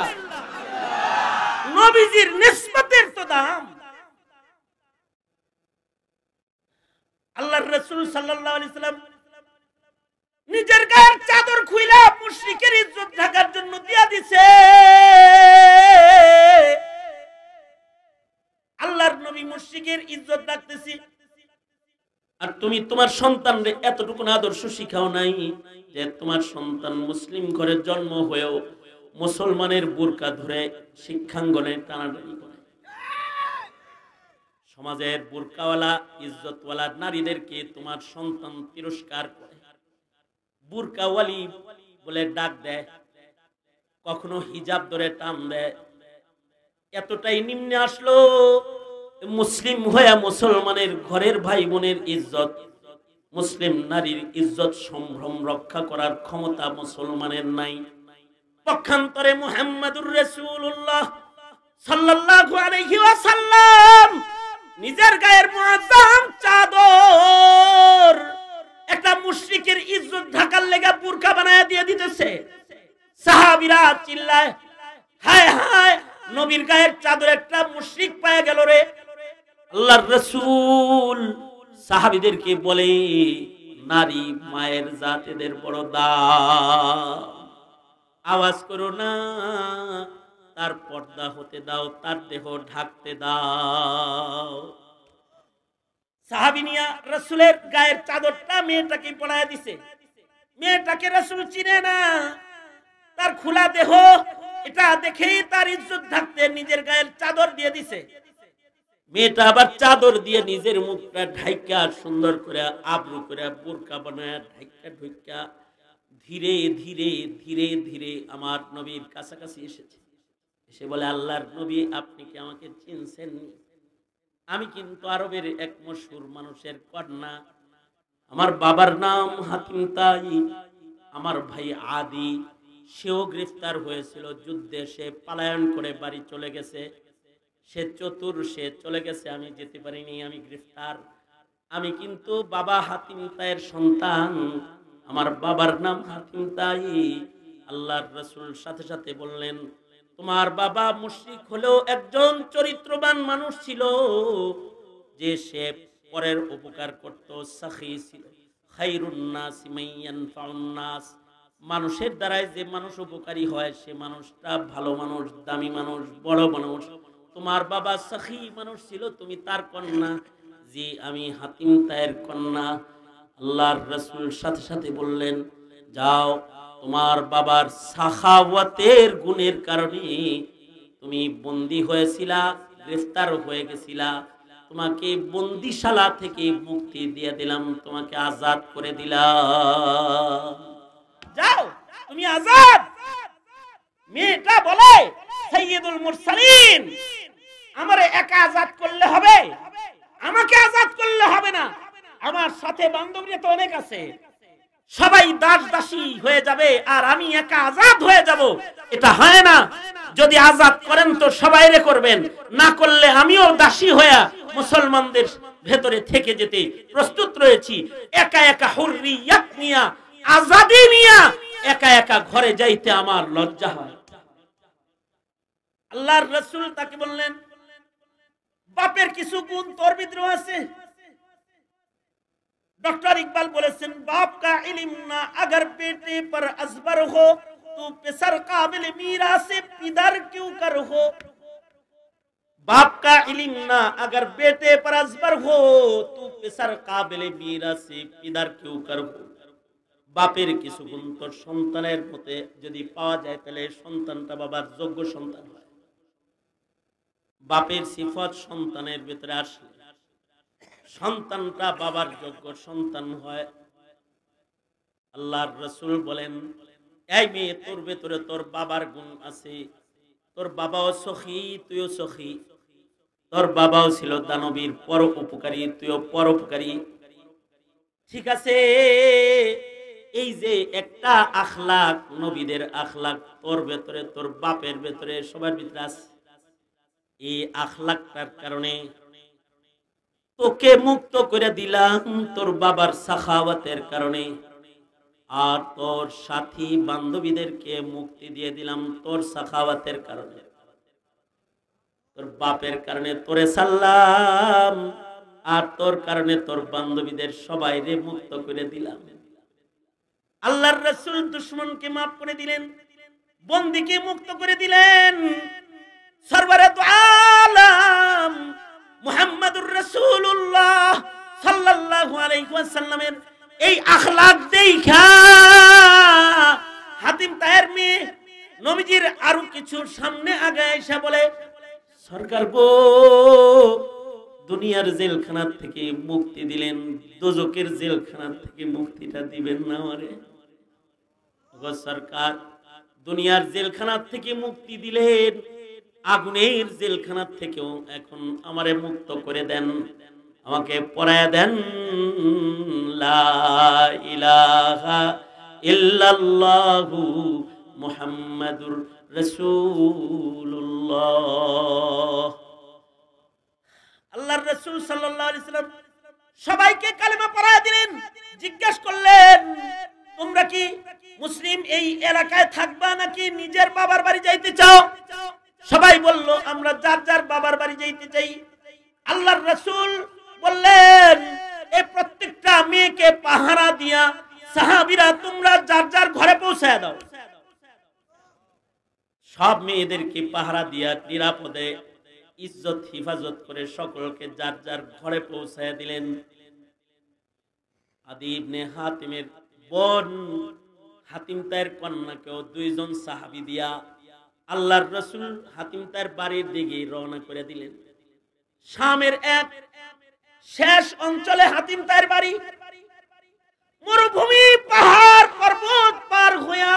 নবীজির নিসবতের তো দাম। আল্লাহর রাসূল সাল্লাল্লাহু আলাইহি সাল্লাম নিজের গায়ের চাদর খুইলা মুশরিকের ইজ্জত ঢাকার জন্য দিয়া দিছে। আল্লাহর নবী মুশরিকের ইজ্জত রাখতেছি, আর তুমি তোমার সন্তানরে এতটুকু আদর্শ শিখাও নাই যে তোমার সন্তান মুসলিম ঘরে জন্ম হয়েও মুসলমানের বুরকা ধরে শিক্ষাঙ্গনে টানাটানি করে। সমাজের বুরকাওয়ালা ইজ্জতওয়ালা নারীদেরকে তোমার সন্তান তিরস্কার করে, বুরকাওয়ালি বলে ডাক দেয়, কখনো হিজাব ধরে টান দেয়। এতটাই নিম্নে আসলো, মুসলিম হয়ে মুসলমানের ঘরের ভাই বোনের ইজ্জত, মুসলিম নারীর ইজ্জত সম্ভ্রম রক্ষা করার ক্ষমতা মুসলমানের নাই। পক্ষান্তরে মুহাম্মাদুর রাসূলুল্লাহ সাল্লাল্লাহু আলাইহি ওয়াসাল্লাম নিজের গায়ের মুআজ্জাম চাদর একটা মুশরিকের ইজ্জত ঢাকার লেগা বুরকা বানায়া দিয়ে দিতেছে। সাহাবীরা চিল্লায়, হায় হায়, নবীর গায়ের চাদর একটা মুশরিক পায়া গেল রে। আল্লাহর রাসূল সাহাবীদেরকে বলে, নারী মায়ের জাত, এদের বড় দাম, আওয়াজ করো না, তার পর্দা হতে দাও, তার দেহ ঢাকতে দাও। সাহাবিনিয়া রাসূলের গায়ের চাদরটা মেয়েটাকে পরায়া দিছে। মেয়েটাকে রাসূল চিনে না, তার খোলা দেহ, এটা দেখেই তার ইজ্জত ঢাকতে নিজের গায়ের চাদর দিয়ে দিছে। মেয়েটা আবার চাদর দিয়ে নিজের মুখটা ঢাইকা সুন্দর করে আবরু করে বুরকা বানায় ঢাইকা ঢুইকা ধীরে ধীরে ধীরে ধীরে আমার নবীর কাছাকাছি এসেছে। এসে বলে, আল্লাহর নবী, আপনি কি আমাকে চিনছেন? আমি কিন্তু আরবের এক মশহুর মানুষের কন্যা, আমার বাবার নাম হাতিম তাই, আমার ভাই আদি, সেও গ্রেফতার হয়েছিল যুদ্ধে, সে পলায়ন করে বাড়ি চলে গেছে, সে চতুর, সে চলে গেছে, আমি যেতে পারিনি, আমি গ্রেফতার। আমি কিন্তু বাবা হাতিম তাইয়ের সন্তান, আমার বাবার নাম হাতিম তাই। আল্লাহর রাসূল সাথে সাথে বললেন, তোমার বাবা মুশরিক হলেও একজন চরিত্রবান মানুষ ছিল, যে সে পরের উপকার করত, সাখী ছিল। খায়রুন নাস মাইয়ানফাউন নাস, মানুষের দ্বারাই যে মানুষ উপকারী হয় সে মানুষটা ভালো মানুষ, দামি মানুষ, বড় মানুষ। তোমার বাবা সাখী মানুষ ছিল, তুমি তার কন্যা। জি, আমি হাতিম তাইয়ের কন্যা। আল্লাহর রাসূল সাথে সাথে বললেন, যাও, তোমার বাবার সাখাওয়াতের গুণের কারণে তুমি বন্দী হয়েছিলা, গ্রেফতার হয়ে গেছিলা, তোমাকে বন্দিশালা থেকে মুক্তি দিয়ে দিলাম, তোমাকে আজাদ করে দিলাম, যাও তুমি আজাদ। মেয়েটা বলে, সাইয়্যিদুল মুরসালিন, আমারে একা আজাদ করলে হবে? আমাকে আজাদ করলে হবে না, আমার সাথে বান্ধবীরা তো অনেক আছে, সবাই দাস দাসী হয়ে যাবে আর আমি একা আজাদ হয়ে যাব। এটা হয় না। যদি আজাদ করেন তো সবাইরে করবেন, না করলে আমিও দাসী হয়ে মুসলমানদের ভেতরে থেকে যেতে প্রস্তুত রয়েছি। একা একা হুররিয়াত নিয়া, আজাদি নিয়া একা একা ঘরে যাইতে আমার লজ্জা হয়। আল্লাহর রাসূল তাকে বললেন, বাপের কিছু গুণ তোর ভিতরে আছে। डॉक्टर इकबाल बोले, बाप का इल्म ना अगर बेटे पर असबर हो तो पिसर काबिल मीरा से पिदर क्यों कर हो। बाप का इल्म ना अगर बेटे पर असबर हो तो पिसर काबिल मीरा से पिदर क्यों कर हो। বাপের কিছু গুণ তোর সন্তানের মতে যদি পাওয়া যায় তাহলে সন্তানটা বাবার যোগ্য সন্তান হয়। বাপের সিফত সন্তানের ভিতরে আসলে সন্তানটা বাবার যোগ্য সন্তান হয়। আল্লাহর রাসূল বলেন, এই মেয়ে, তোর ভেতরে তোর বাবার গুণ আছে, তোর বাবাও সখী, তুইও সখী, তোর বাবাও ছিল দানবীর পরোপকারী, তুইও পরোপকারী। ঠিক আছে, এই যে একটা আখলাক, নবীদের আখলাক তোর ভেতরে, তোর বাপের ভেতরে, সবার ভিতরে আছে। এই আখলাকটার কারণে তোকে মুক্ত করে দিলাম তোর বাবার সাখাওয়াতের কারণে, আর তোর সাথী বান্ধবীদেরকে মুক্তি দিয়ে দিলাম তোর সাখাওয়াতের কারণে। তোর বাপের কারণে তোরে সাল্লাম, আর তোর কারণে তোর বান্ধবীদের সবাইরে মুক্ত করে দিলাম। আল্লাহর রাসূল দুশমনকে মাফ করে দিলেন, বন্দীকে মুক্ত করে দিলেন। সরওয়ারে দু আলম মুহাম্মদুর রাসূলুল্লাহ সাল্লাল্লাহু আলাইহি ওয়াসাল্লামের এই আখলাক দেখা হাতিম তাহের মেয়ে নবীজির আরো কিছু সামনে আগে এসে বলে, সরকার গো, দুনিয়ার জেলখানা থেকে মুক্তি দিলেন, দোজখের জেলখানা থেকে মুক্তিটা দিবেন না আমারে? সরকার, দুনিয়ার জেলখানা থেকে মুক্তি দিলেন, আগুনের জেলখানা থেকেও এখন আমারে মুক্ত করে দেন, আমাকে পরায়া দেন লা ইলাহা ইল্লাল্লাহু মুহাম্মাদুর রাসূলুল্লাহ। আল্লাহর রাসূল সাল্লাল্লাহু আলাইহি সাল্লাম সবাইকে কালেমা পড়ায়া দিলেন। জিজ্ঞেস করলেন, তোমরা কি মুসলিম এই এলাকায় থাকবা নাকি নিজের বাবার বাড়ি যাইতে চাও? সবাই বলল, আমরা যার যার বাবার বাড়ি যাইতে চাই। আল্লাহর রাসূল বললেন, এই প্রত্যেকটা মেয়েকে পাহারা দিয়া সাহাবীরা তোমরা যার যার ঘরে পৌঁছায় দাও। সব মেয়েদেরকে পাহারা দিয়া নিরাপদে ইজ্জত হিফাজত করে সকলকে যার যার ঘরে পৌঁছায় দিলেন। আদি ইবনে হাতিমের বোন হাতিম তায়ের কন্যাকেও দুইজন সাহাবী দিয়া আল্লাহর রাসূল হাতিম তায়ের বাড়ির দিকে রওনা করে দিলেন। শামের এক শেষ অঞ্চলে হাতিম তায়ের বাড়ি। মরুভূমি, পাহাড় পর্বত পার হইয়া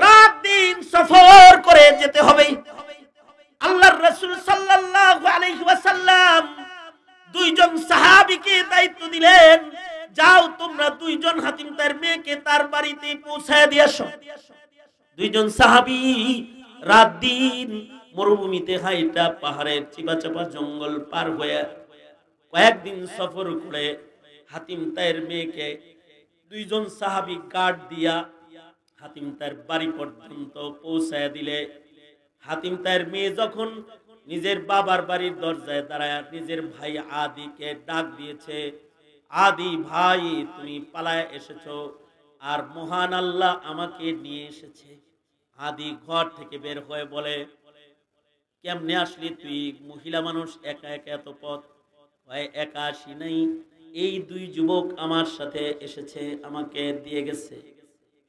রাত দিন সফর করে যেতে হবে। আল্লাহর রাসূল সাল্লাল্লাহু আলাইহি ওয়াসাল্লাম দুইজন সাহাবীকে দায়িত্ব দিলেন, যাও তোমরা দুইজন হাতিম তার মেয়েকে তার বাড়িতে পৌঁছায় দিয়ে আসো। দুইজন সাহাবী রাত দিন মরুভূমিতে হাইটা পাহাড়ের চিবাচাপা জঙ্গল পার হয়ে কয়েকদিন সফর করে হাতিম তার মেয়েকে দুইজন সাহাবী গার্ড দিয়া হাতিম তার বাড়ি পর্যন্ত পৌঁছায় দিলে, হাতিম তার মেয়ে যখন নিজের বাবার বাড়ির দরজায় দাঁড়ায় নিজের ভাই আদিকে ডাক দিয়েছে, আদি ভাই তুমি পালায় এসেছো, আর মহান আল্লাহ আমাকে নিয়ে এসেছে। আদি ঘর থেকে বের হয়ে বলে, কেমনে আসলি তুই? মহিলা মানুষ একা একা এত পথ? ভাই একা আসি নাই, এই দুই যুবক আমার সাথে এসেছে, আমাকে দিয়ে গেছে।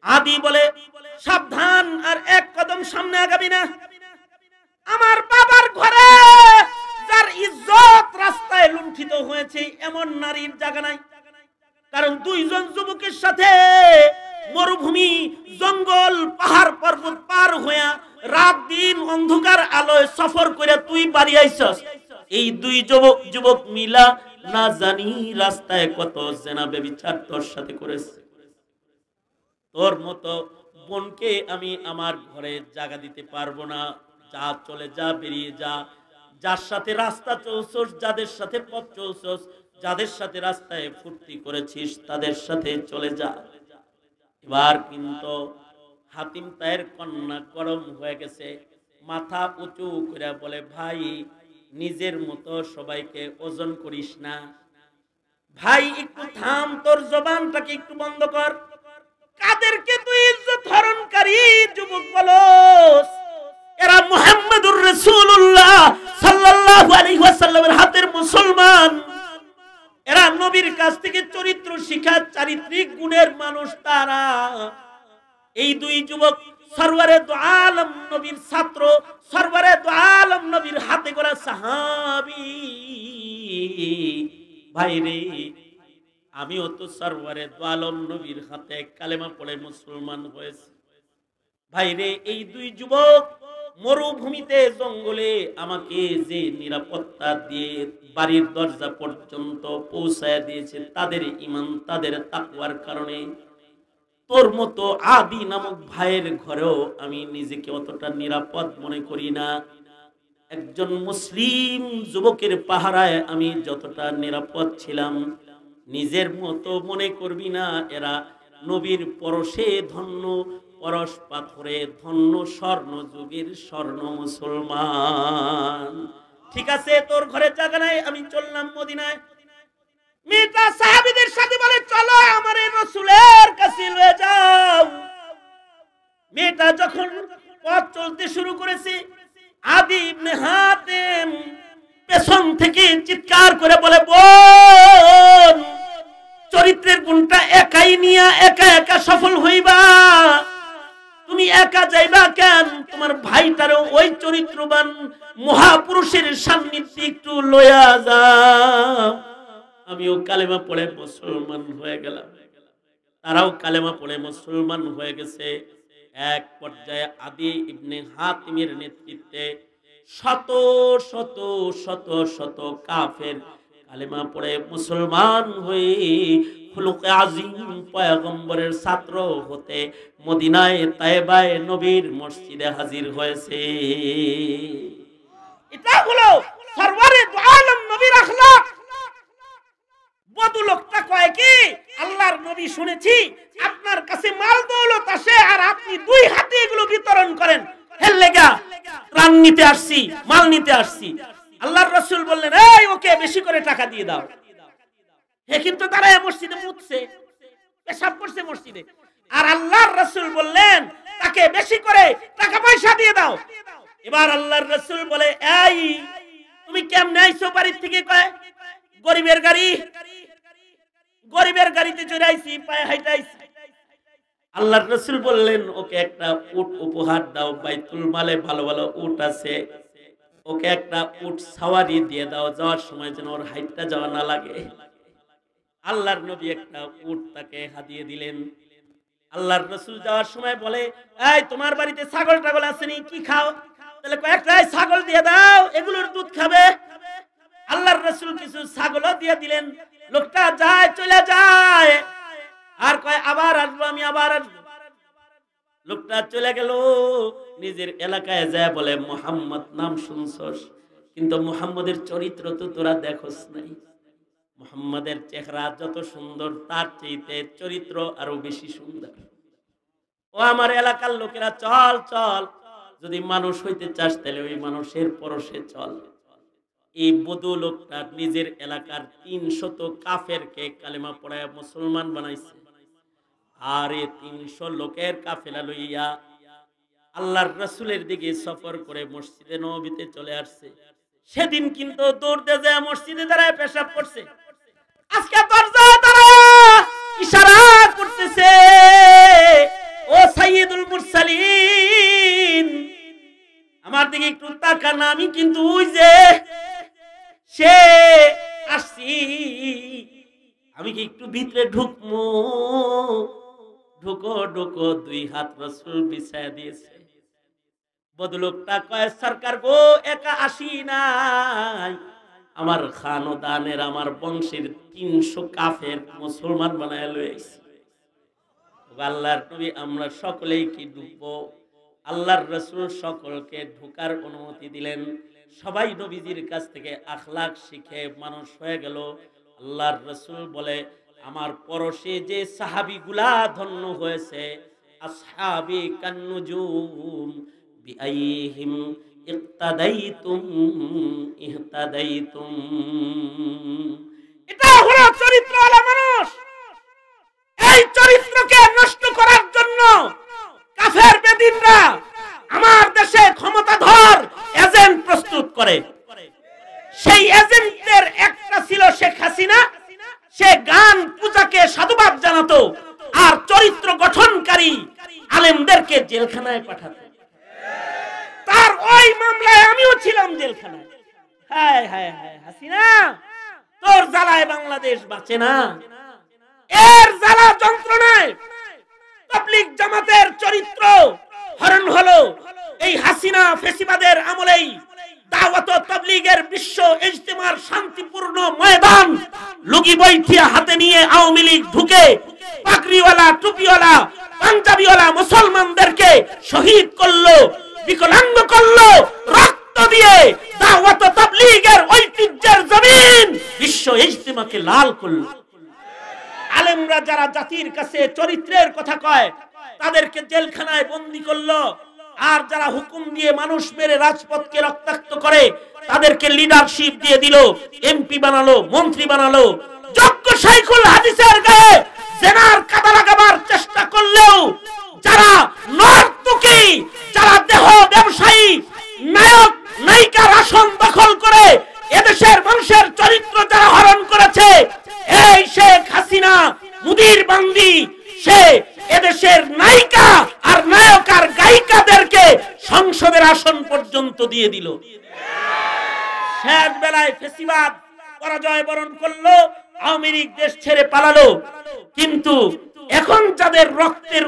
আদি বলে, সাবধান, আর এক কদম সামনে আগাবি না। আমার বাবার ঘরে যার ইজ্জত রাস্তায় লুণ্ঠিত হয়েছে এমন নারীর জায়গা নাই। কারণ দুইজন যুবকের সাথে মরুভূমি, জঙ্গল, পাহাড় পর্বত পার হইয়া রাত দিন অন্ধকার আলোয় সফর করে তুই বাড়ি আইছস। এই দুই যুবক মিলা না জানি রাস্তায় কত জেনা ব্যভিচার তোর সাথে করেছে। তোর মতো বোনকে আমি আমার ঘরে জায়গা দিতে পারবো না। যা, চলে যা, বেরিয়ে যা। যার সাথে রাস্তা চলছস, যাদের সাথে পথ চলছস, যাদের সাথে রাস্তায় ফুর্তি করেছিস, তাদের সাথে চলে যা। এবার কিন্তু হাতিম তায়ের কন্যা গরম হয়ে গেছে, মাথা উঁচু করে বলে, ভাই নিজের মতো সবাইকে ওজন করিস না। ভাই একটু থাম, তোর জবানটাকে একটু বন্ধ কর। কাদেরকে তুই ইজ্জত হরণকারী যুবক বলস? এরা মুহাম্মদুর রাসূলুল্লাহ সাল্লাল্লাহু আলাইহি ওয়াসাল্লামের হাতের মুসলমান। এরা নবীর কাছ থেকে চরিত্র শিক্ষা, চারিত্রিক গুণের মানুষ তারা। এই দুই যুবক সরওয়ারে দু আলম নবীর ছাত্র, সরওয়ারে দু আলম নবীর হাতে গড়া সাহাবী। ভাই রে, আমিও তো সরওয়ারে দু আলম নবীর হাতে কালেমা পড়ে মুসলমান হয়েছি। ভাই রে, এই দুই যুবক মরুভূমিতে জঙ্গলে আমাকে যে নিরাপত্তা দিয়ে বাড়ির দরজা পর্যন্ত পৌঁছায় দিয়েছে, তাদের ঈমান, তাদের তাকওয়ার কারণে। তোর মতো আদি নামক ভাইয়ের ঘরেও আমি নিজেকে অতটা নিরাপদ মনে করি না। একজন মুসলিম যুবকের পাহারায় আমি যতটা নিরাপদ ছিলাম, নিজের মতো মনে করবি না। এরা নবীর পরশে ধন্য, পরশ পাথরে ধন্য, স্বর্ণ যুগের স্বর্ণ মুসলমান। ঠিক আছে, তোর ঘরে জায়গা নাই, আমি চললাম মদিনায়। মেয়েটা সাহাবীদের সাথে বলে, চলো আমার রাসূলের কাছে লয়ে যাও। মেয়েটা যখন পথ চলতে শুরু করেছে, আদি ইবনে হাতেম পেছন থেকে চিৎকার করে বলে, বোন, চরিত্রের গুণটা একাই নিয়া একা একা সফল হইবা, তুমি একা যাইবা কেন? তোমার ভাইটারও ওই চরিত্রবান মহাপুরুষের সান্নিধ্যে একটু লইয়া যাও। আমিও কালেমা পড়ে মুসলমান হয়ে গেলাম, তারাও কালেমা পড়ে মুসলমান হয়ে গেছে। এক পর্যায়ে আদি ইবনে হাতিমের নেতৃত্বে শত শত শত শত কাফের কালেমা পড়ে মুসলমান হয়ে খুলুকে আজিম পয়গম্বরের ছাত্র হতে মদিনায় তায়েবায় নবীর মসজিদে হাজির হয়েছে। এটা হলো সরওয়ারে দু আলম নবীর আখলাক। বদু লোকটা কয় কি, আল্লাহর নবী শুনেছি আপনার কাছে মাল দৌলত আসে আর আপনি দুই হাতে এগুলো বিতরণ করেন, এর লেগা ত্রাণ নিতে আসছি, মাল নিতে আসছি। আল্লাহর রাসূল বললেন, এই ওকে বেশি করে টাকা দিয়ে দাও। হে কিন্তু দাঁড়ায় মসজিদে মুতছে, পেশাব করছে মসজিদে, আর আল্লাহর রাসূল বললেন তাকে বেশি করে টাকা পয়সা দিয়ে দাও। এবার আল্লাহর রাসূল বলে, এই তুমি কেমনে আইছো বাড়ি থেকে? কয় গরিবের গাড়ি, গরিবের গাড়িতে চড়ে আইছি, পায়ে হাইটা আইছি। আল্লাহর রাসূল বললেন, ওকে একটা উট উপহার দাও, বাইতুল মালে ভালো ভালো উট আছে, ওকে একটা উট সাওয়ারি দিয়ে দাও, যাওয়ার সময় যেন ওর হাইটটা যাওয়া না লাগে। আল্লাহর নবী একটা উট তাকে হাদিয়ে দিলেন। আল্লাহর রাসূল যাওয়ার সময় বলে, এই তোমার বাড়িতে ছাগল টাগল আসেনি, কি খাও? তাহলে কয়েকটা ছাগল দিয়ে দাও, এগুলোর দুধ খাবে। আল্লাহর রাসূল কিছু ছাগলও দিয়ে দিলেন। লোকটা যায়, চলে যায়, আর কয় আবার আসবো, আমি আবার আসবো। লোকটা চলে গেল, নিজের এলাকায় যায় বলে, মুহাম্মদ নাম শুনছস, কিন্তু মুহাম্মদের চরিত্র তো তোরা দেখোস নাই। মুহাম্মদের চেহারা যত সুন্দর, তার চাইতে চরিত্র আরো বেশি সুন্দর। ও আমার এলাকার লোকেরা, চল চল, যদি মানুষ হইতে চাস তাহলে ওই মানুষের পরশে চল। এই বদু লোকটা নিজের এলাকার 300 কাফেরকে কালেমা পড়ায় মুসলমান বানাইছে। আর এই 300 লোকের কাফেলা লইয়া আল্লাহর রাসূলের দিকে সফর করে মসজিদে নববীতে চলে আসছে। সেদিন কিন্তু দৌড়তে যায় মসজিদে দাঁড়ায় পেশাব করছে। আজকে দরজা দাঁড়ায় ইশারা করতেছে, ও সাইয়্যিদুল মুরসালিন, আমার দিকে একটু তাকান, আমি কিন্তু ওই যে সে আসছি, আমি কি একটু ভিতরে ঢুকবো? ঢুকো ঢুকো। 2 হাত রাসূল বিছায়া দিয়েছে। বদলোকটা কয়, সরকার গো, একা আসি নাই, আমার খানদানের, আমার বংশের 300 কাফের মুসলমান বানায় লইছি। আল্লাহর নবী, আমরা সকলেই কি ঢুকবো? আল্লাহর রাসূল সকলকে ঢোকার অনুমতি দিলেন। সবাই নবীজির কাছ থেকে আখলাক শিখে মানুষ হয়ে গেল। আল্লাহর রাসূল বলে, আমার পরশে যে সাহাবীগুলা ধন্য হয়েছে, আসহাবি কান্নুজুম বিআইহিম ইক্তাদাইতুম ইহতাদাইতুম। এটা হলো চরিত্রওয়ালা মানুষ। এই চরিত্রকে নষ্ট করার জন্য কাফের বেদিনরা আমার দেশে ক্ষমতাধর এজেন্ট প্রস্তুত করে। সেই এজেন্টের একটা ছিল শেখ হাসিনা। সে গান পূজাকে সাধুবাদ জানাতো আর চরিত্র গঠনকারী আলেমদেরকে জেলখানায় পাঠাতো। তার ওই মামলায় আমিও ছিলাম জেলখানায়। হায় হায় হায় হাসিনা, তোর জ্বালায় বাংলাদেশ বাঁচে না। এর জ্বালা যন্ত্রণায় তাবলীগ জামাতের চরিত্র হরণ হলো। এই হাসিনা ফেসিবাদের আমলেই দাওয়াত ও তাবলীগের বিশ্ব ইজতিমার শান্তিপূর্ণ ময়দান লুগি বৈঠিয়া হাতে নিয়ে আওয়ামী লীগ ঢুকে পাগড়িওয়ালা টুপিওয়ালা পাঞ্জাবিওয়ালা মুসলমানদেরকে শহীদ করলো, বিকলাঙ্গ করলো, রক্ত দিয়ে দাওয়াত তাবলীগের ঐতিহ্যের জমিন বিশ্ব ইজতিমাকে লাল করলো। আলেমরা যারা জাতির কাছে চরিত্রের কথা কয় তাদেরকে জেলখানায় বন্দী করলো, আর যারা হুকুম দিয়ে মানুষ মেরে রাজপথকে রক্তাক্ত করে তাদেরকে লিডারশিপ দিয়ে দিল, এমপি বানালো, মন্ত্রী বানালো। যোগ্য শাইখুল হাদিসের গায়ে জেনার কাদা লাগাবার চেষ্টা করলেও যারা নর্তকী, যারা দেহ ব্যবসায়ী, নায়ক নায়িকার আসন দখল করে এদেশের মানুষের চরিত্র যারা হরণ করেছে, এই শেখ হাসিনা মুদির বান্দি, সে এদেশের নায়িকা আর নায়ক আর গায়িকাদেরকে সংসদের আসন পর্যন্ত দিয়ে দিল। শেষ বেলায় ফেসিবাদ পরাজয় বরণ করলো, আওয়ামী লীগ দেশ ছেড়ে পালালো। কিন্তু এখন যাদের রক্তের